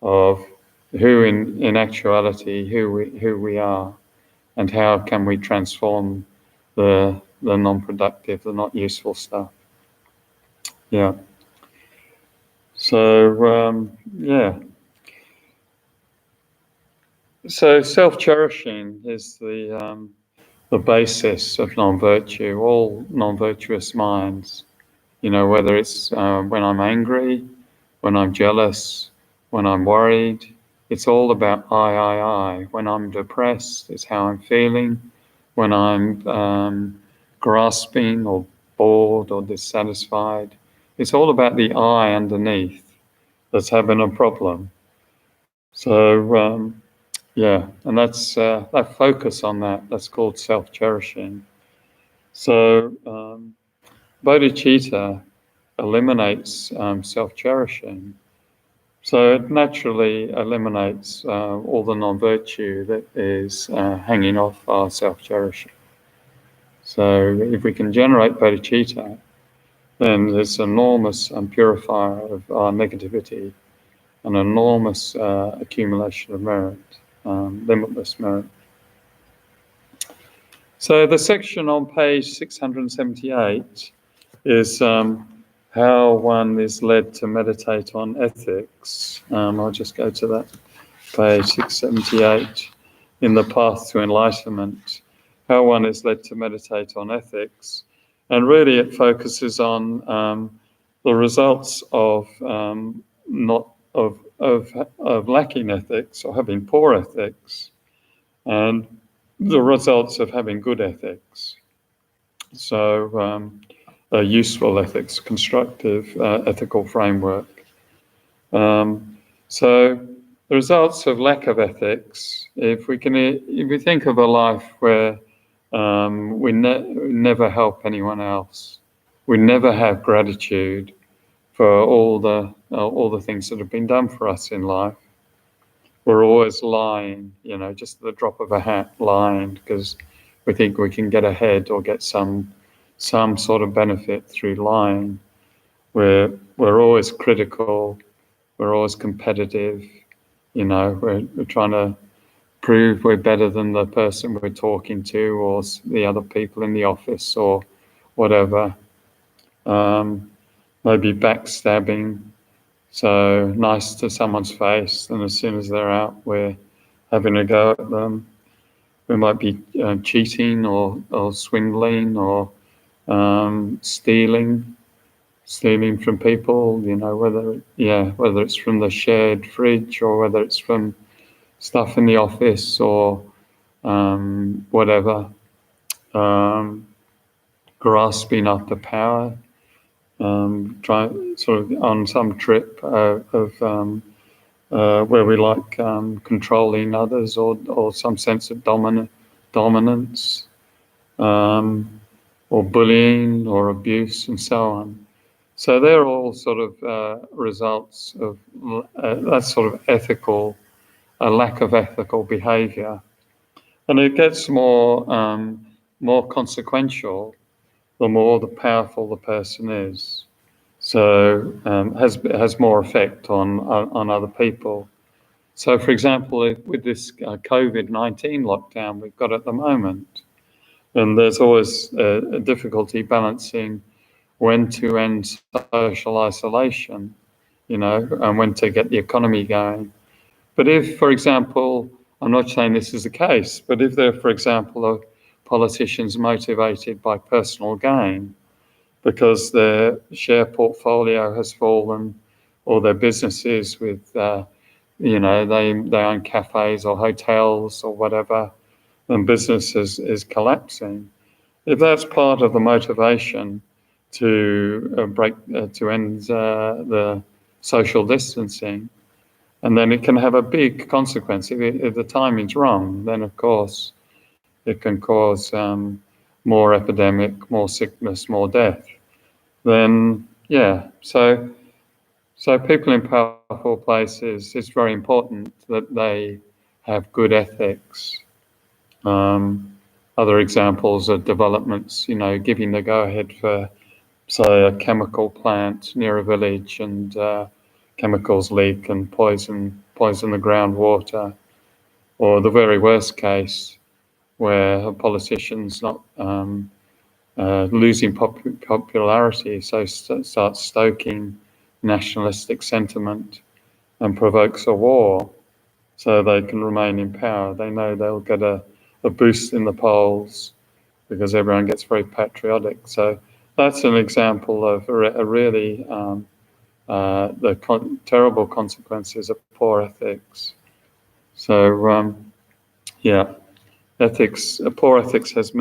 of who, in actuality, who we are, and how can we transform the non-productive, the not useful stuff. Yeah. So So self-cherishing is the basis of non-virtue. All non-virtuous minds, whether it's when I'm angry, when I'm jealous, when I'm worried, it's all about I. When I'm depressed, it's how I'm feeling. When I'm grasping or bored or dissatisfied, it's all about the I underneath that's having a problem. So, and that's that focus on that's called self-cherishing. So, bodhicitta eliminates self-cherishing. So it naturally eliminates all the non-virtue that is hanging off our self-cherishing. So if we can generate bodhicitta, then there's enormous purifier of our negativity, an enormous accumulation of merit, limitless merit. So the section on page 678 is how one is led to meditate on ethics. I'll just go to that, page 678, in the path to enlightenment, how one is led to meditate on ethics. And really it focuses on the results of lacking ethics or having poor ethics. And the results of having good ethics. So useful ethics, constructive ethical framework. So the results of lack of ethics, if we think of a life where we never help anyone else, we never have gratitude for all the things that have been done for us in life. We're always lying, just at the drop of a hat, lying because we think we can get ahead or get some sort of benefit through lying. We're always critical. We're always competitive. We're trying to prove we're better than the person we're talking to or the other people in the office or whatever. Maybe backstabbing. So nice to someone's face, and as soon as they're out, we're having a go at them. We might be cheating or swindling or stealing from people. Whether it's from the shared fridge or whether it's from stuff in the office or whatever. Grasping after power. Try sort of on some trip of where we like controlling others or some sense of dominance, or bullying or abuse and so on. So they're all sort of results of that sort of a lack of ethical behaviour, and it gets more consequential the more the powerful the person is. So has more effect on other people. So, for example, with this COVID-19 lockdown we've got at the moment, and there's always a difficulty balancing when to end social isolation, and when to get the economy going. But if, for example, I'm not saying this is the case, but if there, for example, are politicians motivated by personal gain because their share portfolio has fallen or their businesses with, they own cafes or hotels or whatever, then business is collapsing. If that's part of the motivation to end the social distancing, and then it can have a big consequence. If the timing's wrong, then of course it can cause more epidemic, more sickness, more death. Then, so people in powerful places, it's very important that they have good ethics. Other examples are developments, giving the go-ahead for, say, a chemical plant near a village and chemicals leak and poison the groundwater, or the very worst case where a politician's not losing popularity, so starts stoking nationalistic sentiment and provokes a war so they can remain in power. They know they'll get a boost in the polls because everyone gets very patriotic. So that's an example of a really terrible consequences of poor ethics. So poor ethics has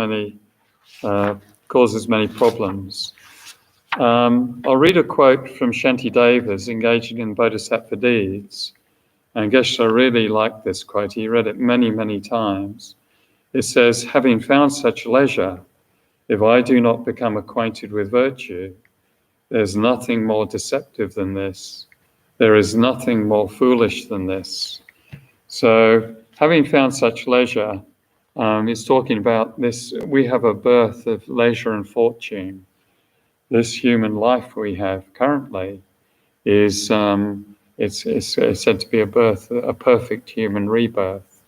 causes many problems. I'll read a quote from Shantidevas engaging in bodhisattva deeds, and Geshe really liked this quote. He read it many, many times. It says, "Having found such leisure, if I do not become acquainted with virtue, there's nothing more deceptive than this. There is nothing more foolish than this." So, having found such leisure, is talking about this. We have a birth of leisure and fortune. This human life we have currently is it's said to be a perfect human rebirth,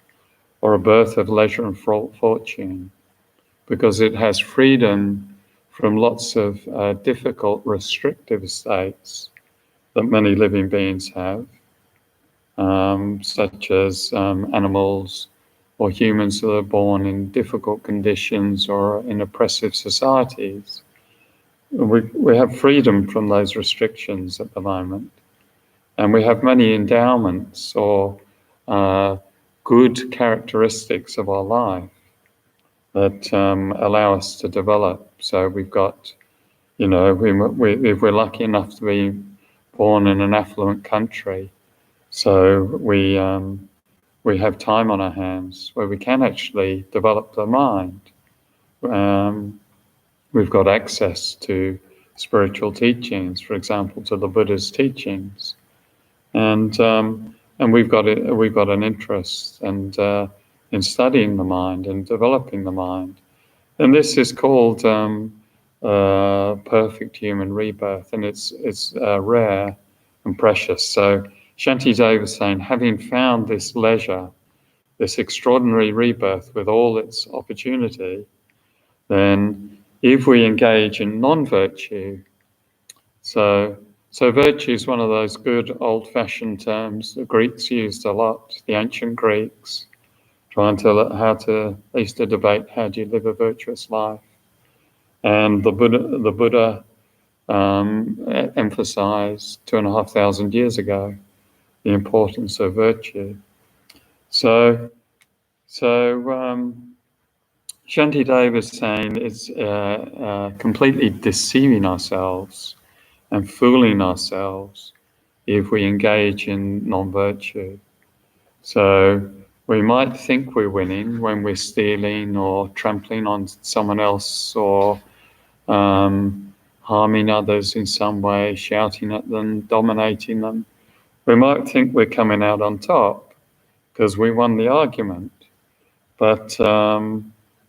or a birth of leisure and fortune, because it has freedom from lots of difficult restrictive states that many living beings have, such as animals or humans that are born in difficult conditions or in oppressive societies. We have freedom from those restrictions at the moment, and we have many endowments or good characteristics of our life. that allow us to develop. So we've got, if we're lucky enough to be born in an affluent country, so we have time on our hands where we can actually develop the mind. We've got access to spiritual teachings, for example, to the Buddha's teachings, and we've got an interest in studying the mind and developing the mind, and this is called perfect human rebirth, and it's rare and precious. So Shantideva was saying, having found this leisure, this extraordinary rebirth with all its opportunity, then if we engage in non-virtue, so virtue is one of those good old-fashioned terms the Greeks used a lot, the ancient Greeks, they used to debate how do you live a virtuous life. And the Buddha emphasized 2,500 years ago the importance of virtue. So Shantideva is saying it's completely deceiving ourselves and fooling ourselves if we engage in non-virtue. So we might think we're winning when we're stealing or trampling on someone else or harming others in some way, shouting at them, dominating them. We might think we're coming out on top because we won the argument. But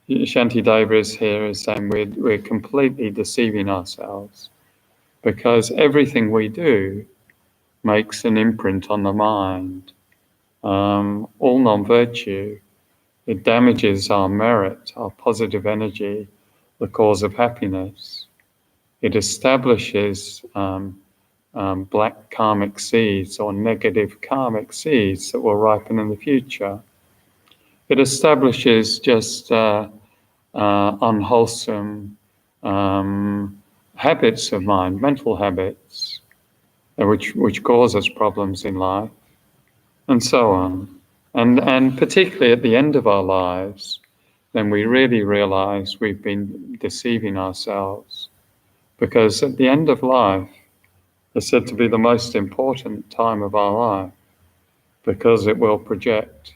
Shantideva is saying we're completely deceiving ourselves because everything we do makes an imprint on the mind. All non-virtue, it damages our merit, our positive energy, the cause of happiness. It establishes black karmic seeds or negative karmic seeds that will ripen in the future. It establishes just unwholesome habits of mind, mental habits, which cause us problems in life, and so on. And particularly at the end of our lives, then we really realize we've been deceiving ourselves. Because at the end of life, is said to be the most important time of our life, because it will project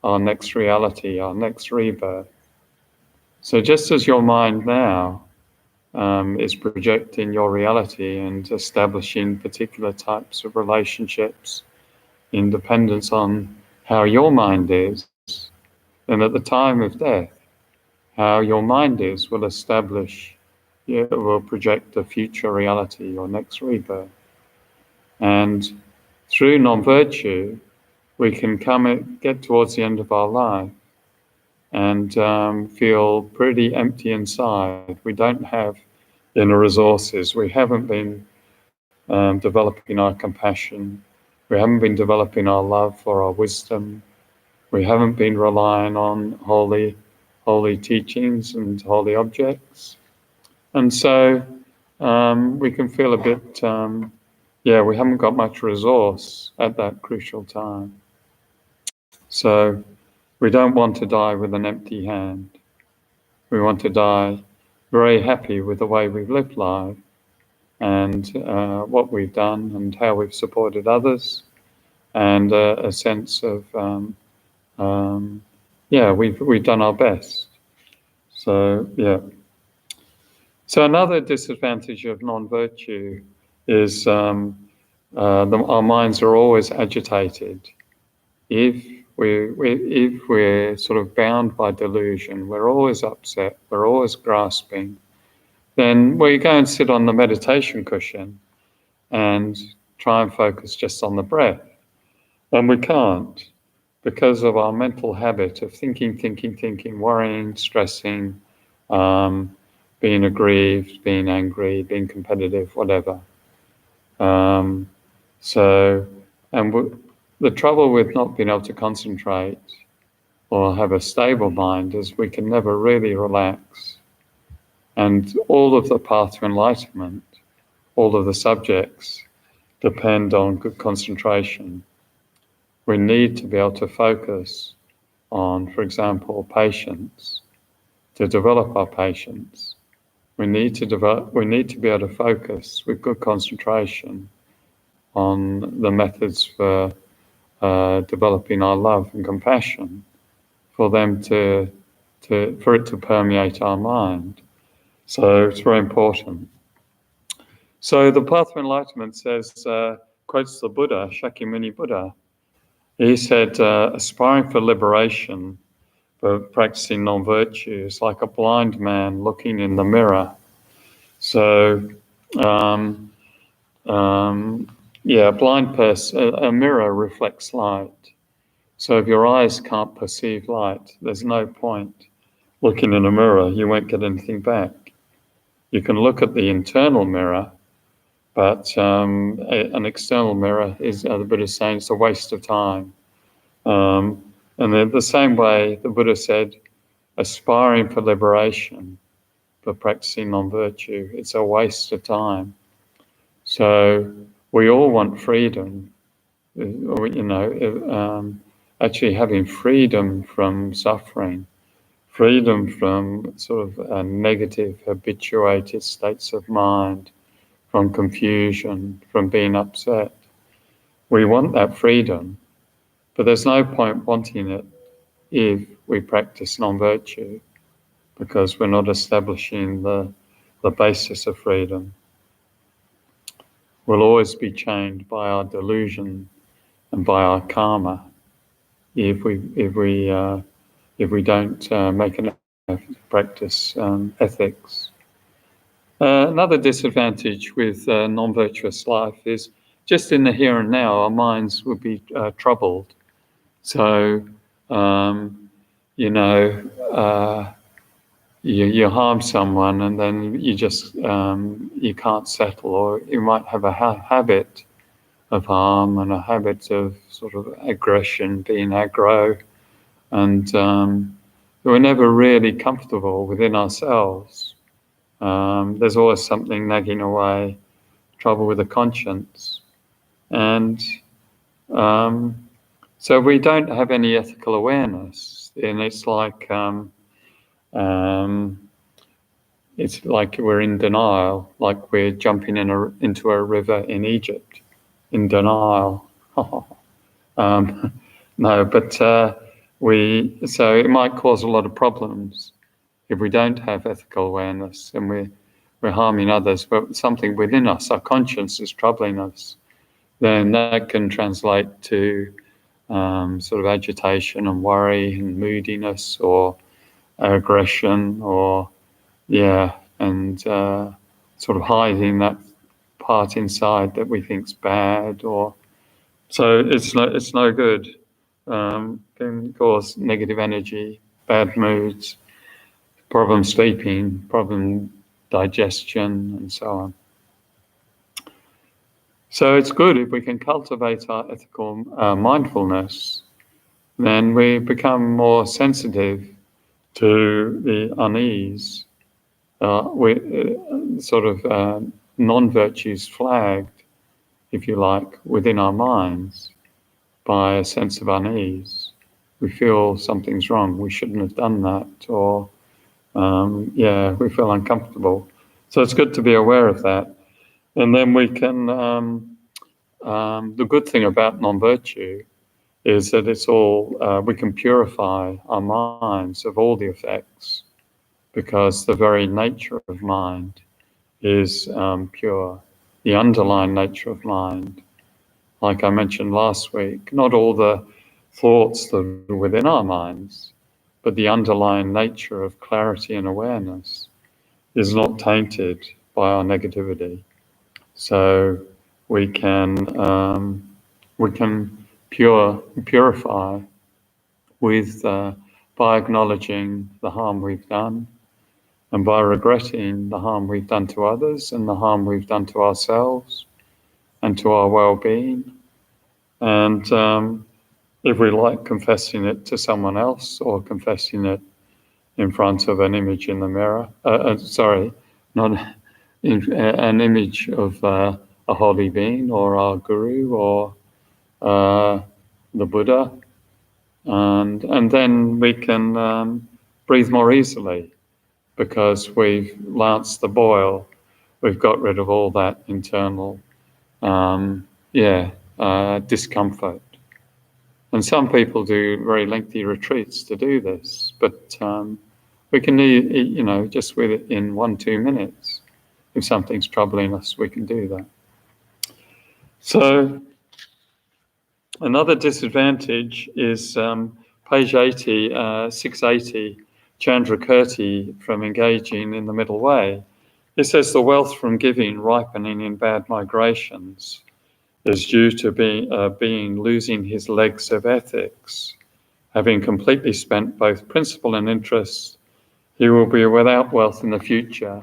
our next reality, our next rebirth. So just as your mind now is projecting your reality and establishing particular types of relationships in dependence on how your mind is, then at the time of death, how your mind is will will project the future reality, your next rebirth. And through non-virtue, we can get towards the end of our life and feel pretty empty inside. We don't have inner resources. We haven't been developing our compassion. We haven't been developing our love for our wisdom. We haven't been relying on holy teachings and holy objects. And so we can feel a bit, we haven't got much resource at that crucial time. So we don't want to die with an empty hand. We want to die very happy with the way we've lived life and what we've done and how we've supported others, and a sense of, we've done our best. So, yeah. So another disadvantage of non-virtue is our minds are always agitated. If we're sort of bound by delusion, we're always upset, we're always grasping, then we go and sit on the meditation cushion and try and focus just on the breath. And we can't, because of our mental habit of thinking, worrying, stressing, being aggrieved, being angry, being competitive, whatever. The trouble with not being able to concentrate or have a stable mind is we can never really relax. And all of the path to enlightenment, all of the subjects depend on good concentration. We need to be able to focus on, for example, patience, to develop our patience. We need to be able to focus with good concentration on the methods for developing our love and compassion, for them for it to permeate our mind. So it's very important. So the Path of Enlightenment quotes the Buddha, Shakyamuni Buddha. He said, aspiring for liberation, for practicing non-virtue, is like a blind man looking in the mirror. So, a blind person, a mirror reflects light. So if your eyes can't perceive light, there's no point looking in a mirror. You won't get anything back. You can look at the internal mirror, but an external mirror is, the Buddha is saying, it's a waste of time. And in the same way, the Buddha said, aspiring for liberation, for practicing non-virtue, it's a waste of time. So we all want freedom, actually having freedom from suffering, freedom from sort of negative, habituated states of mind, from confusion, from being upset. We want that freedom, but there's no point wanting it if we practice non-virtue, because we're not establishing the basis of freedom. We'll always be chained by our delusion and by our karma if we don't make an effort to practice ethics. Another disadvantage with non-virtuous life is just in the here and now, our minds will be troubled. So, you harm someone and then you just, you can't settle, or you might have a habit of harm and a habit of sort of aggression, being aggro, and we're never really comfortable within ourselves. There's always something nagging away, trouble with the conscience. And so we don't have any ethical awareness, and it's like we're in denial, like we're jumping into a river in Egypt, in denial. No, but so it might cause a lot of problems if we don't have ethical awareness and we're harming others, but something within us, our conscience, is troubling us. Then that can translate to sort of agitation and worry and moodiness, or aggression, or sort of hiding that part inside that we think's bad, or so it's no good. Can cause negative energy, bad moods, problem sleeping, problem digestion, and so on. So it's good if we can cultivate our ethical mindfulness, then we become more sensitive to the unease. Non-virtues flagged, if you like, within our minds by a sense of unease. We feel something's wrong, we shouldn't have done that, or we feel uncomfortable. So it's good to be aware of that. And then we can, the good thing about non-virtue is that it's all, we can purify our minds of all the effects, because the very nature of mind is pure, the underlying nature of mind. Like I mentioned last week, not all the thoughts that are within our minds, but the underlying nature of clarity and awareness is not tainted by our negativity. So we can purify with by acknowledging the harm we've done, and by regretting the harm we've done to others and the harm we've done to ourselves and to our well-being. And if we like, confessing it to someone else, or confessing it in front of an image in the mirror. An image of a holy being, or our guru, or the Buddha. And then we can breathe more easily. because we've lanced the boil. We've got rid of all that internal, discomfort. And some people do very lengthy retreats to do this, but we can, just with it in 1-2 minutes. If something's troubling us, we can do that. So another disadvantage is page 80, 680, Chandrakirti, from engaging in the middle way. It says the wealth from giving ripening in bad migrations is due to being losing his legs of ethics. Having completely spent both principal and interest, he will be without wealth in the future.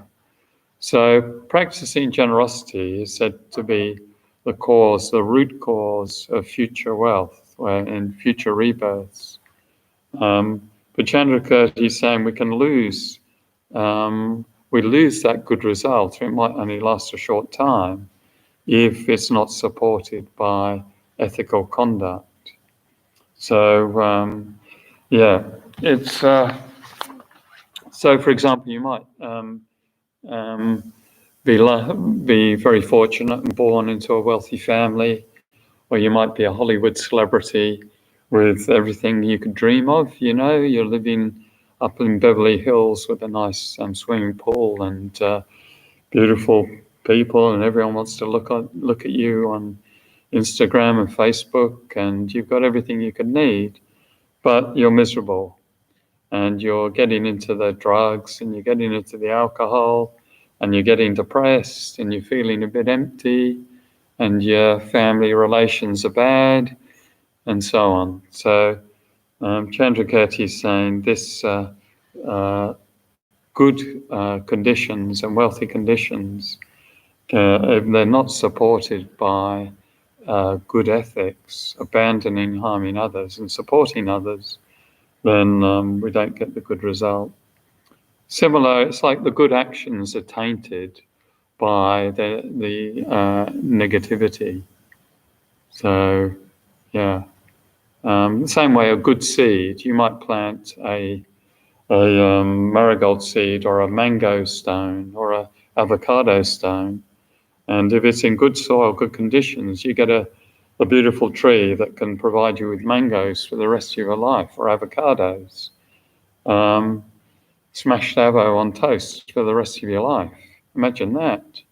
So practicing generosity is said to be the root cause of future wealth and future rebirths. But Chandrakirti is saying we lose that good result. It might only last a short time if it's not supported by ethical conduct. So, it's so. For example, you might be very fortunate and born into a wealthy family, or you might be a Hollywood celebrity with everything you could dream of. You're living up in Beverly Hills with a nice swimming pool and beautiful people, and everyone wants to look at you on Instagram and Facebook, and you've got everything you could need, but you're miserable, and you're getting into the drugs, and you're getting into the alcohol, and you're getting depressed, and you're feeling a bit empty, and your family relations are bad, and so on. So Chandrakirti is saying this good conditions and wealthy conditions, if they're not supported by good ethics, abandoning harming others and supporting others, then we don't get the good result. Similar, it's like the good actions are tainted by the negativity. So, the same way a good seed, you might plant a marigold seed or a mango stone or a avocado stone, and if it's in good soil, good conditions, you get a beautiful tree that can provide you with mangoes for the rest of your life, or avocados. Smashed avo on toast for the rest of your life. Imagine that.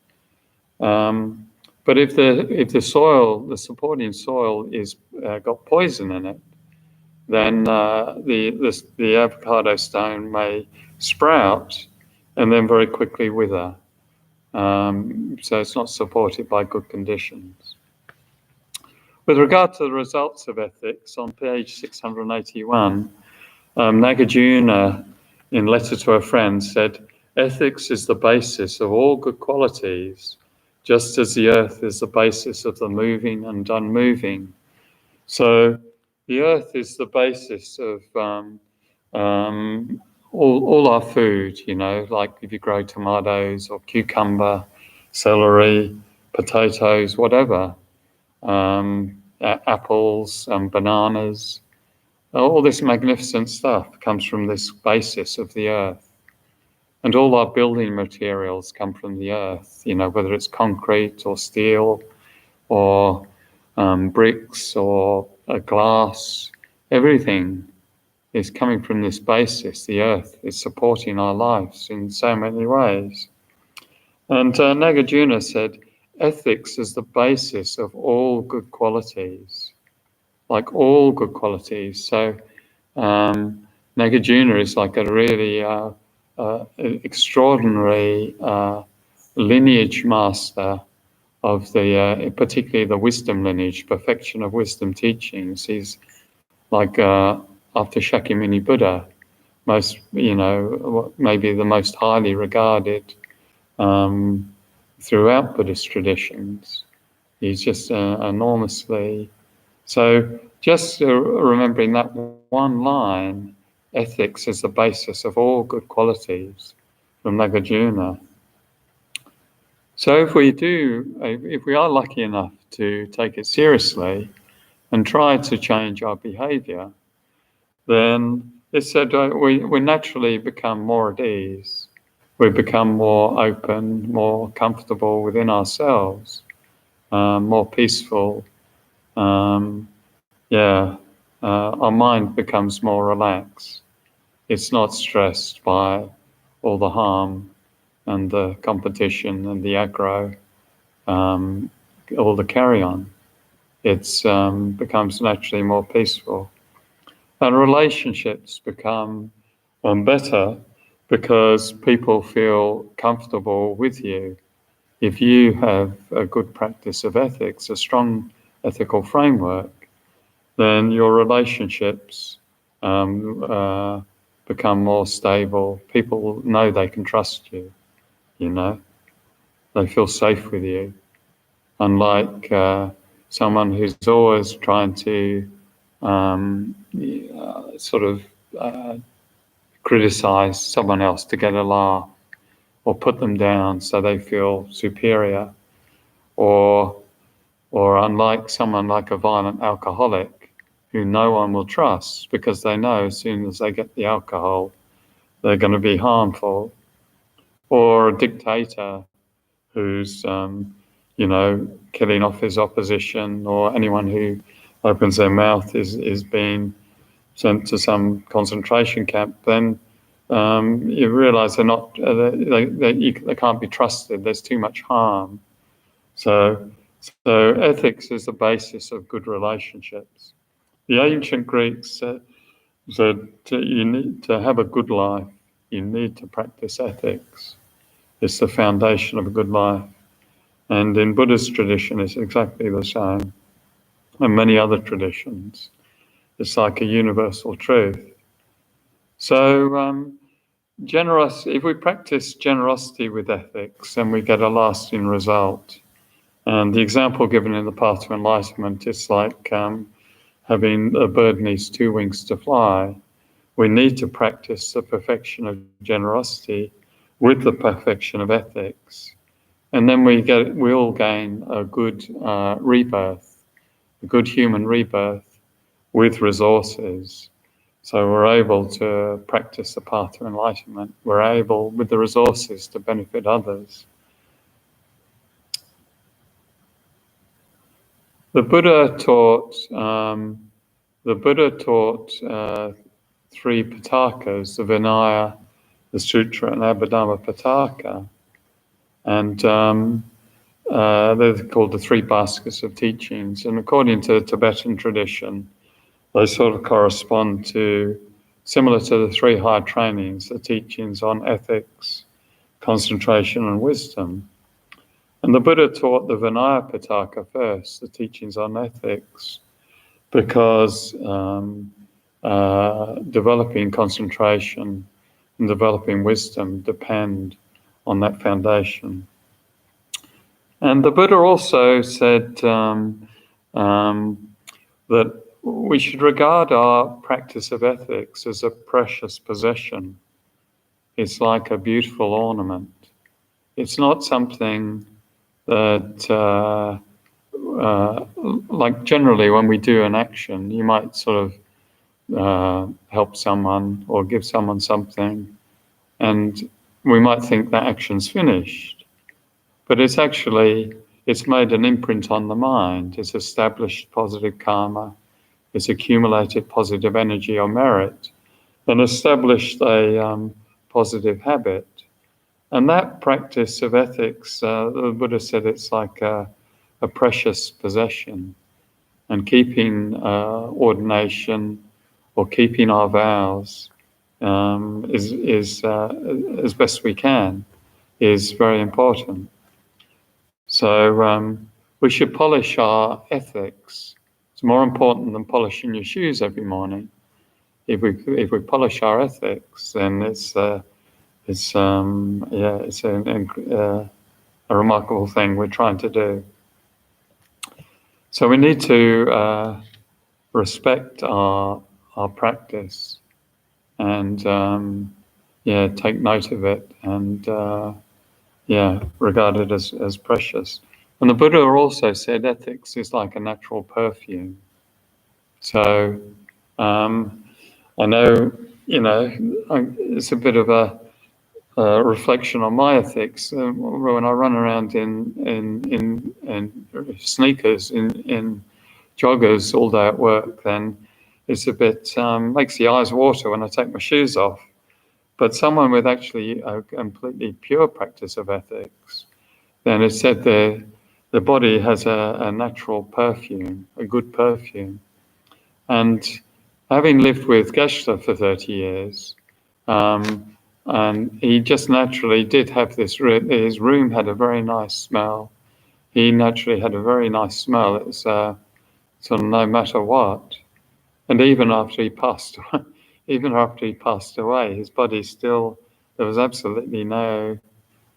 But if the soil, the supporting soil, is got poison in it, then the avocado stone may sprout and then very quickly wither. So it's not supported by good conditions. With regard to the results of ethics, on page 681, Nagarjuna, in Letter to a Friend, said, ethics is the basis of all good qualities, just as the earth is the basis of the moving and unmoving. So the earth is the basis of all our food, like if you grow tomatoes or cucumber, celery, potatoes, whatever, apples, bananas. All this magnificent stuff comes from this basis of the earth. And all our building materials come from the earth, whether it's concrete or steel or bricks or glass, everything is coming from this basis. The earth is supporting our lives in so many ways. And Nagarjuna said, ethics is the basis of all good qualities, like all good qualities. So Nagarjuna is like a really extraordinary lineage master of the, particularly the wisdom lineage, perfection of wisdom teachings. He's like, after Shakyamuni Buddha, maybe the most highly regarded throughout Buddhist traditions. He's just enormously. So just remembering that one line, ethics is the basis of all good qualities, from Nagarjuna. So if we are lucky enough to take it seriously and try to change our behaviour, then it's said we naturally become more at ease. we become more open, more comfortable within ourselves, more peaceful. Our mind becomes more relaxed. It's not stressed by all the harm and the competition and the aggro, all the carry-on. It becomes naturally more peaceful. And relationships become better because people feel comfortable with you. If you have a good practice of ethics, a strong ethical framework, then your relationships become more stable. People know they can trust you, They feel safe with you. Unlike someone who's always trying to criticize someone else to get a laugh or put them down so they feel superior, or unlike someone like a violent alcoholic who no one will trust because they know as soon as they get the alcohol, they're going to be harmful, or a dictator who's, killing off his opposition, or anyone who opens their mouth is being sent to some concentration camp, then you realize they're not, they can't be trusted. There's too much harm. So ethics is the basis of good relationships. The ancient Greeks said you need to have a good life, you need to practice ethics. It's the foundation of a good life. And in Buddhist tradition, it's exactly the same. And many other traditions. It's like a universal truth. So if we practice generosity with ethics, then we get a lasting result. And the example given in the Path to Enlightenment is like having a bird needs two wings to fly. We need to practice the perfection of generosity with the perfection of ethics. And then we all gain a good rebirth, a good human rebirth with resources. So we're able to practice the path to enlightenment. We're able, with the resources, to benefit others. The Buddha taught three pitakas: the Vinaya, the Sutra, and Abhidhamma Pitaka. And they're called the three baskets of teachings. And according to the Tibetan tradition, they sort of correspond to, similar to the three high trainings, the teachings on ethics, concentration, and wisdom. And the Buddha taught the Vinaya Pitaka first, the teachings on ethics, because developing concentration and developing wisdom depend on that foundation. And the Buddha also said that we should regard our practice of ethics as a precious possession. It's like a beautiful ornament. It's not something that, like generally when we do an action, you might sort of help someone or give someone something, and we might think that action's finished. But it's made an imprint on the mind. It's established positive karma. It's accumulated positive energy or merit, and established a positive habit. And that practice of ethics, the Buddha said, it's like a precious possession. And keeping ordination or keeping our vows is as best we can is very important. So we should polish our ethics. It's more important than polishing your shoes every morning. If we polish our ethics, then it's a remarkable thing we're trying to do. So we need to respect our practice and take note of it and regard it as precious. And the Buddha also said ethics is like a natural perfume. So I know, it's a bit of reflection on my ethics. When I run around in sneakers, in joggers all day at work, then it's a bit makes the eyes water when I take my shoes off. But someone with actually a completely pure practice of ethics, then it's said the body has a natural perfume, a good perfume. And having lived with Geshe for 30 years, and he just naturally did have this, his room had a very nice smell. He naturally had a very nice smell. It was sort of no matter what. And even after he passed away, his body still, there was absolutely no,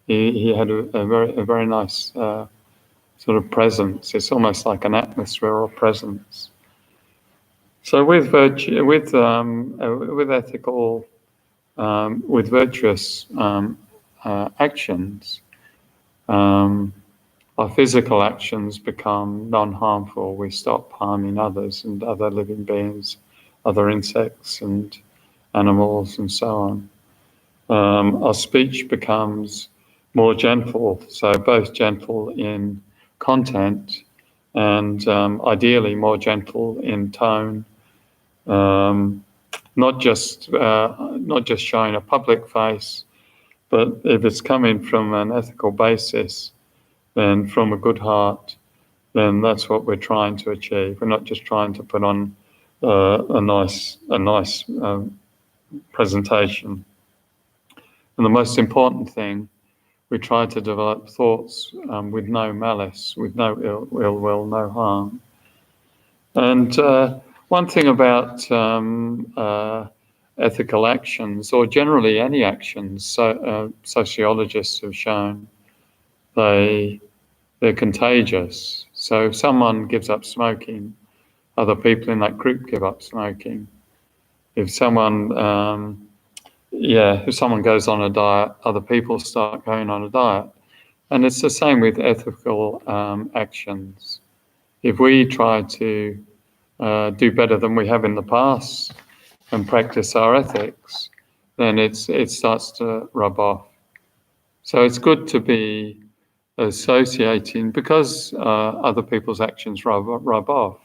he had a very nice sort of presence. It's almost like an atmosphere or presence. So with virtue, with ethical, with virtuous actions, our physical actions become non-harmful. We stop harming others and other living beings, other insects and animals and so on. Our speech becomes more gentle, so both gentle in content and ideally more gentle in tone. Not just showing a public face, but if it's coming from an ethical basis, then from a good heart, then that's what we're trying to achieve. We're not just trying to put on a nice presentation. And the most important thing, we try to develop thoughts with no malice, with no ill will, no harm. And one thing about ethical actions, or generally any actions, sociologists have shown they're contagious. So if someone gives up smoking, other people in that group give up smoking. If someone goes on a diet, other people start going on a diet. And it's the same with ethical actions. If we try to do better than we have in the past and practice our ethics, then it starts to rub off. So it's good to be associating, because other people's actions rub off.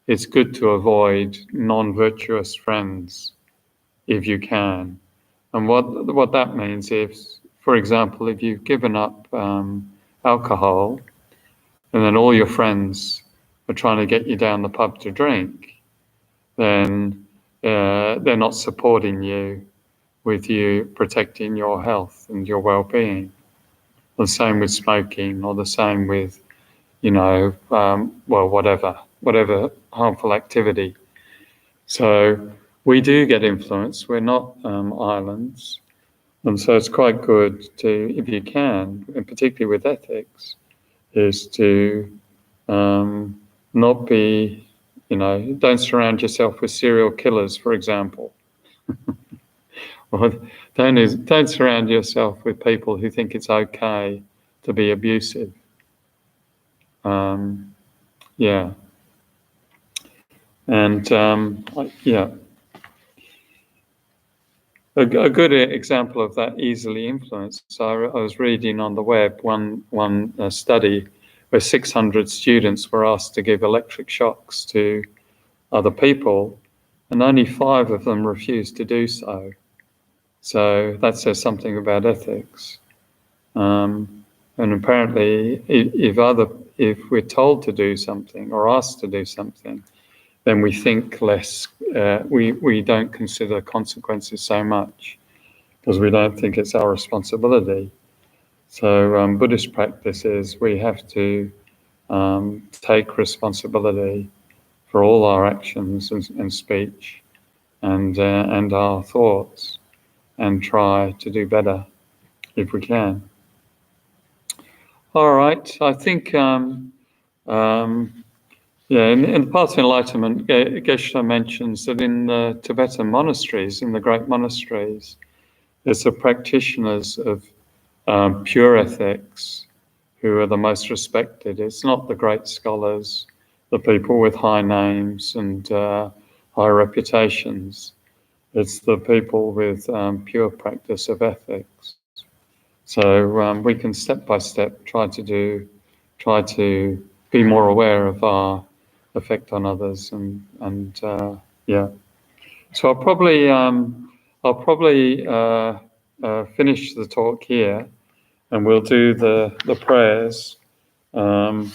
It's good to avoid non-virtuous friends if you can. And what that means is, for example, if you've given up alcohol and then all your friends are trying to get you down the pub to drink, then they're not supporting you with you protecting your health and your well-being. The same with smoking, or the same with, whatever harmful activity. So we do get influence. We're not islands. And so it's quite good to, if you can, and particularly with ethics, is to not be, don't surround yourself with serial killers, for example. Or don't surround yourself with people who think it's okay to be abusive. And a good example of that easily influenced. So I was reading on the web one study where 600 students were asked to give electric shocks to other people, and only 5 of them refused to do so. So that says something about ethics. And apparently, if we're told to do something or asked to do something, then we think less. We don't consider consequences so much because we don't think it's our responsibility. So Buddhist practice is we have to take responsibility for all our actions and speech and our thoughts, and try to do better if we can. All right, I think in the Path of Enlightenment, Geshe mentions that in the Tibetan monasteries, in the great monasteries, there's the practitioners of pure ethics who are the most respected. It's not the great scholars, the people with high names and high reputations. It's the people with pure practice of ethics. So we can step by step try to be more aware of our effect on others, and yeah. So I'll probably finish the talk here, and we'll do the prayers on.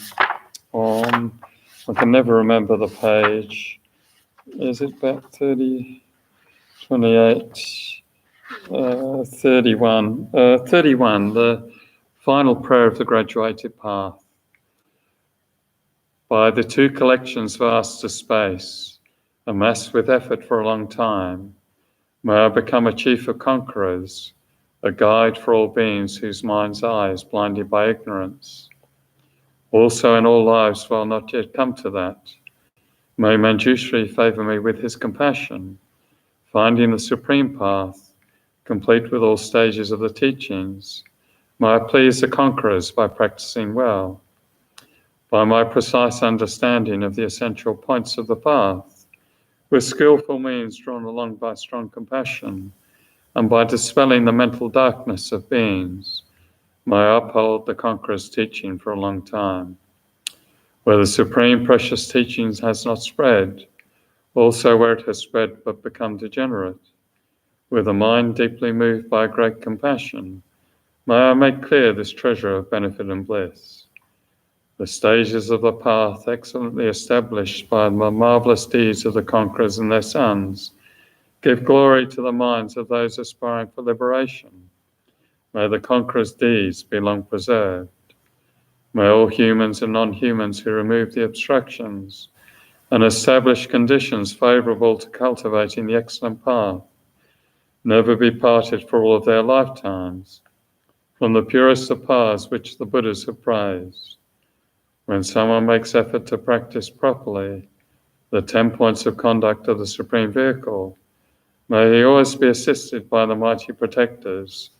I can never remember the page. Is it about 30, 28, 31? 31, the final prayer of the graduated path. By the two collections vast as space, amassed with effort for a long time, may I become a chief of conquerors, a guide for all beings whose mind's eye is blinded by ignorance. Also in all lives while not yet come to that, may Manjushri favour me with his compassion, finding the supreme path, complete with all stages of the teachings. May I please the conquerors by practicing well, by my precise understanding of the essential points of the path, with skillful means drawn along by strong compassion, and by dispelling the mental darkness of beings, may I uphold the conqueror's teaching for a long time. Where the supreme precious teachings has not spread, also where it has spread but become degenerate, with a mind deeply moved by great compassion, may I make clear this treasure of benefit and bliss. The stages of the path excellently established by the marvelous deeds of the conquerors and their sons give glory to the minds of those aspiring for liberation. May the conquerors' deeds be long preserved. May all humans and non-humans who remove the obstructions and establish conditions favourable to cultivating the excellent path never be parted for all of their lifetimes from the purest of paths which the Buddhas have praised. When someone makes effort to practice properly the 10 points of conduct of the Supreme Vehicle, may he always be assisted by the mighty protectors,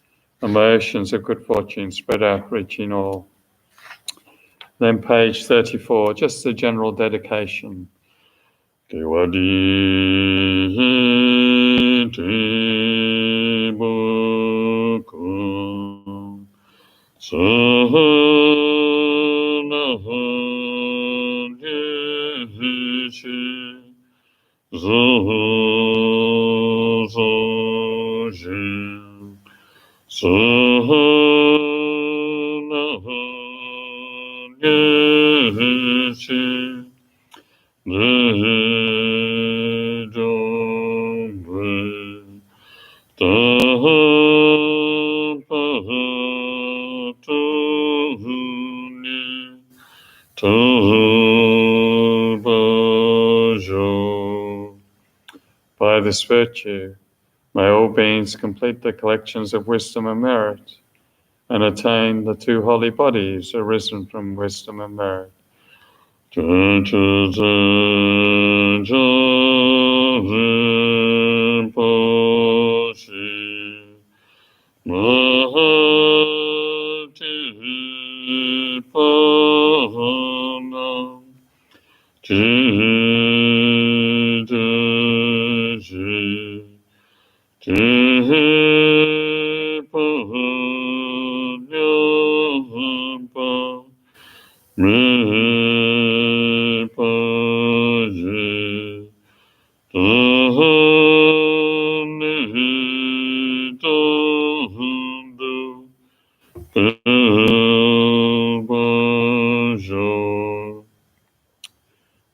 and may oceans of good fortune spread out, reaching all. Then page 34, just the general dedication. Devadi Tibukum Sanahan Yehishi Zozojin Sanahan Yehishi By this virtue, may all beings complete the collections of wisdom and merit, and attain the two holy bodies arisen from wisdom and merit.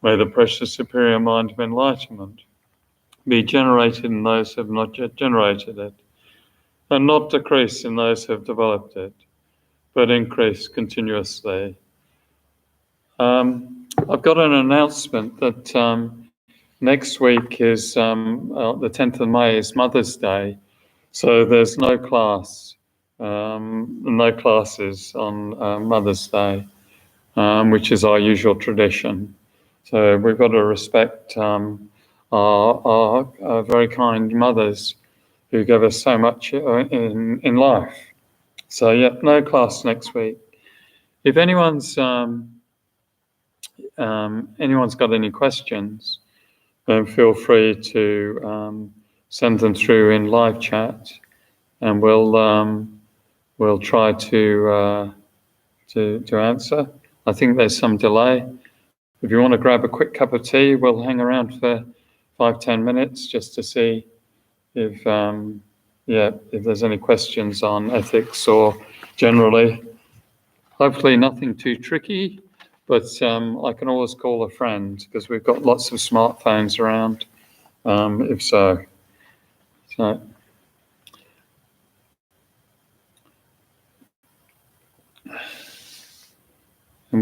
May the precious superior mind of enlightenment be generated in those who have not yet generated it, and not decrease in those who have developed it, but increase continuously. I've got an announcement that next week is the 10th of May is Mother's Day, so there's no class, no classes on Mother's Day, which is our usual tradition. So we've got to respect our very kind mothers who give us so much in life. So yeah, no class next week. If anyone's got any questions, then feel free to send them through in live chat, and we'll try to answer. I think there's some delay. If you want to grab a quick cup of tea, we'll hang around for 5-10 minutes just to see if there's any questions on ethics or generally. Hopefully nothing too tricky, but I can always call a friend because we've got lots of smartphones around, if so. And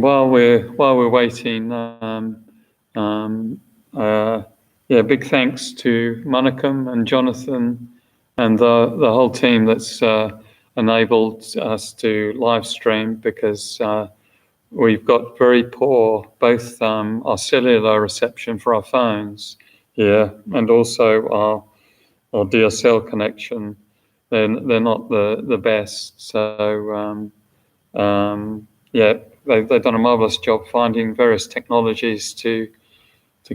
while we're waiting, big thanks to Mckibben and Jonathan and the whole team that's enabled us to live stream, because we've got very poor both our cellular reception for our phones here and also our DSL connection. They're not the best. So they've done a marvelous job finding various technologies to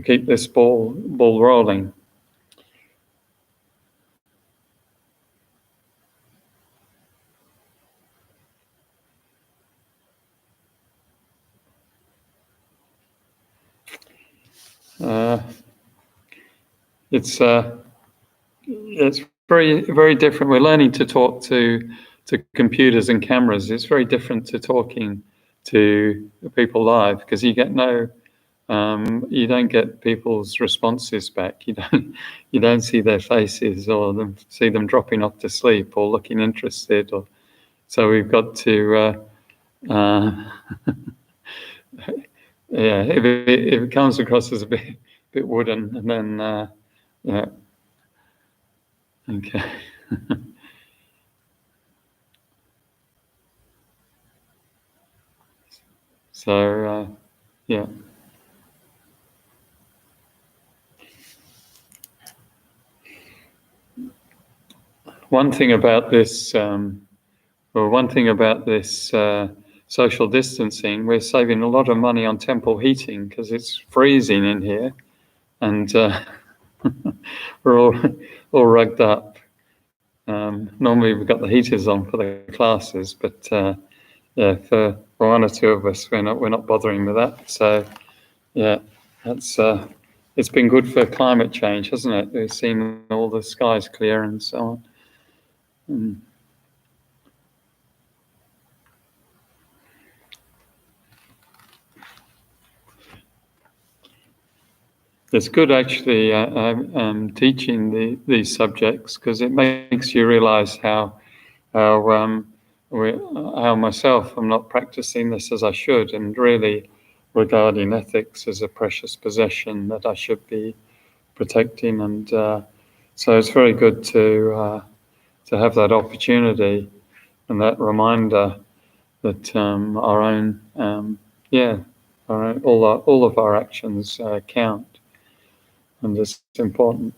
keep this ball rolling. It's very, very different. We're learning to talk to computers and cameras. It's very different to talking to people live, because you get you don't get people's responses back. You don't see their faces or see them dropping off to sleep or looking interested. So we've got to if it comes across as a bit wooden, and then okay. So one thing about this social distancing, we're saving a lot of money on temple heating because it's freezing in here, and we're all rugged up. Normally we've got the heaters on for the classes, but for one or two of us, we're not bothering with that. So that's it's been good for climate change, hasn't it? We've seen all the skies clear and so on. It's good actually teaching these subjects, because it makes you realize how myself I'm not practicing this as I should, and really regarding ethics as a precious possession that I should be protecting. And so it's very good to have that opportunity and that reminder that all of our actions count. And it's important.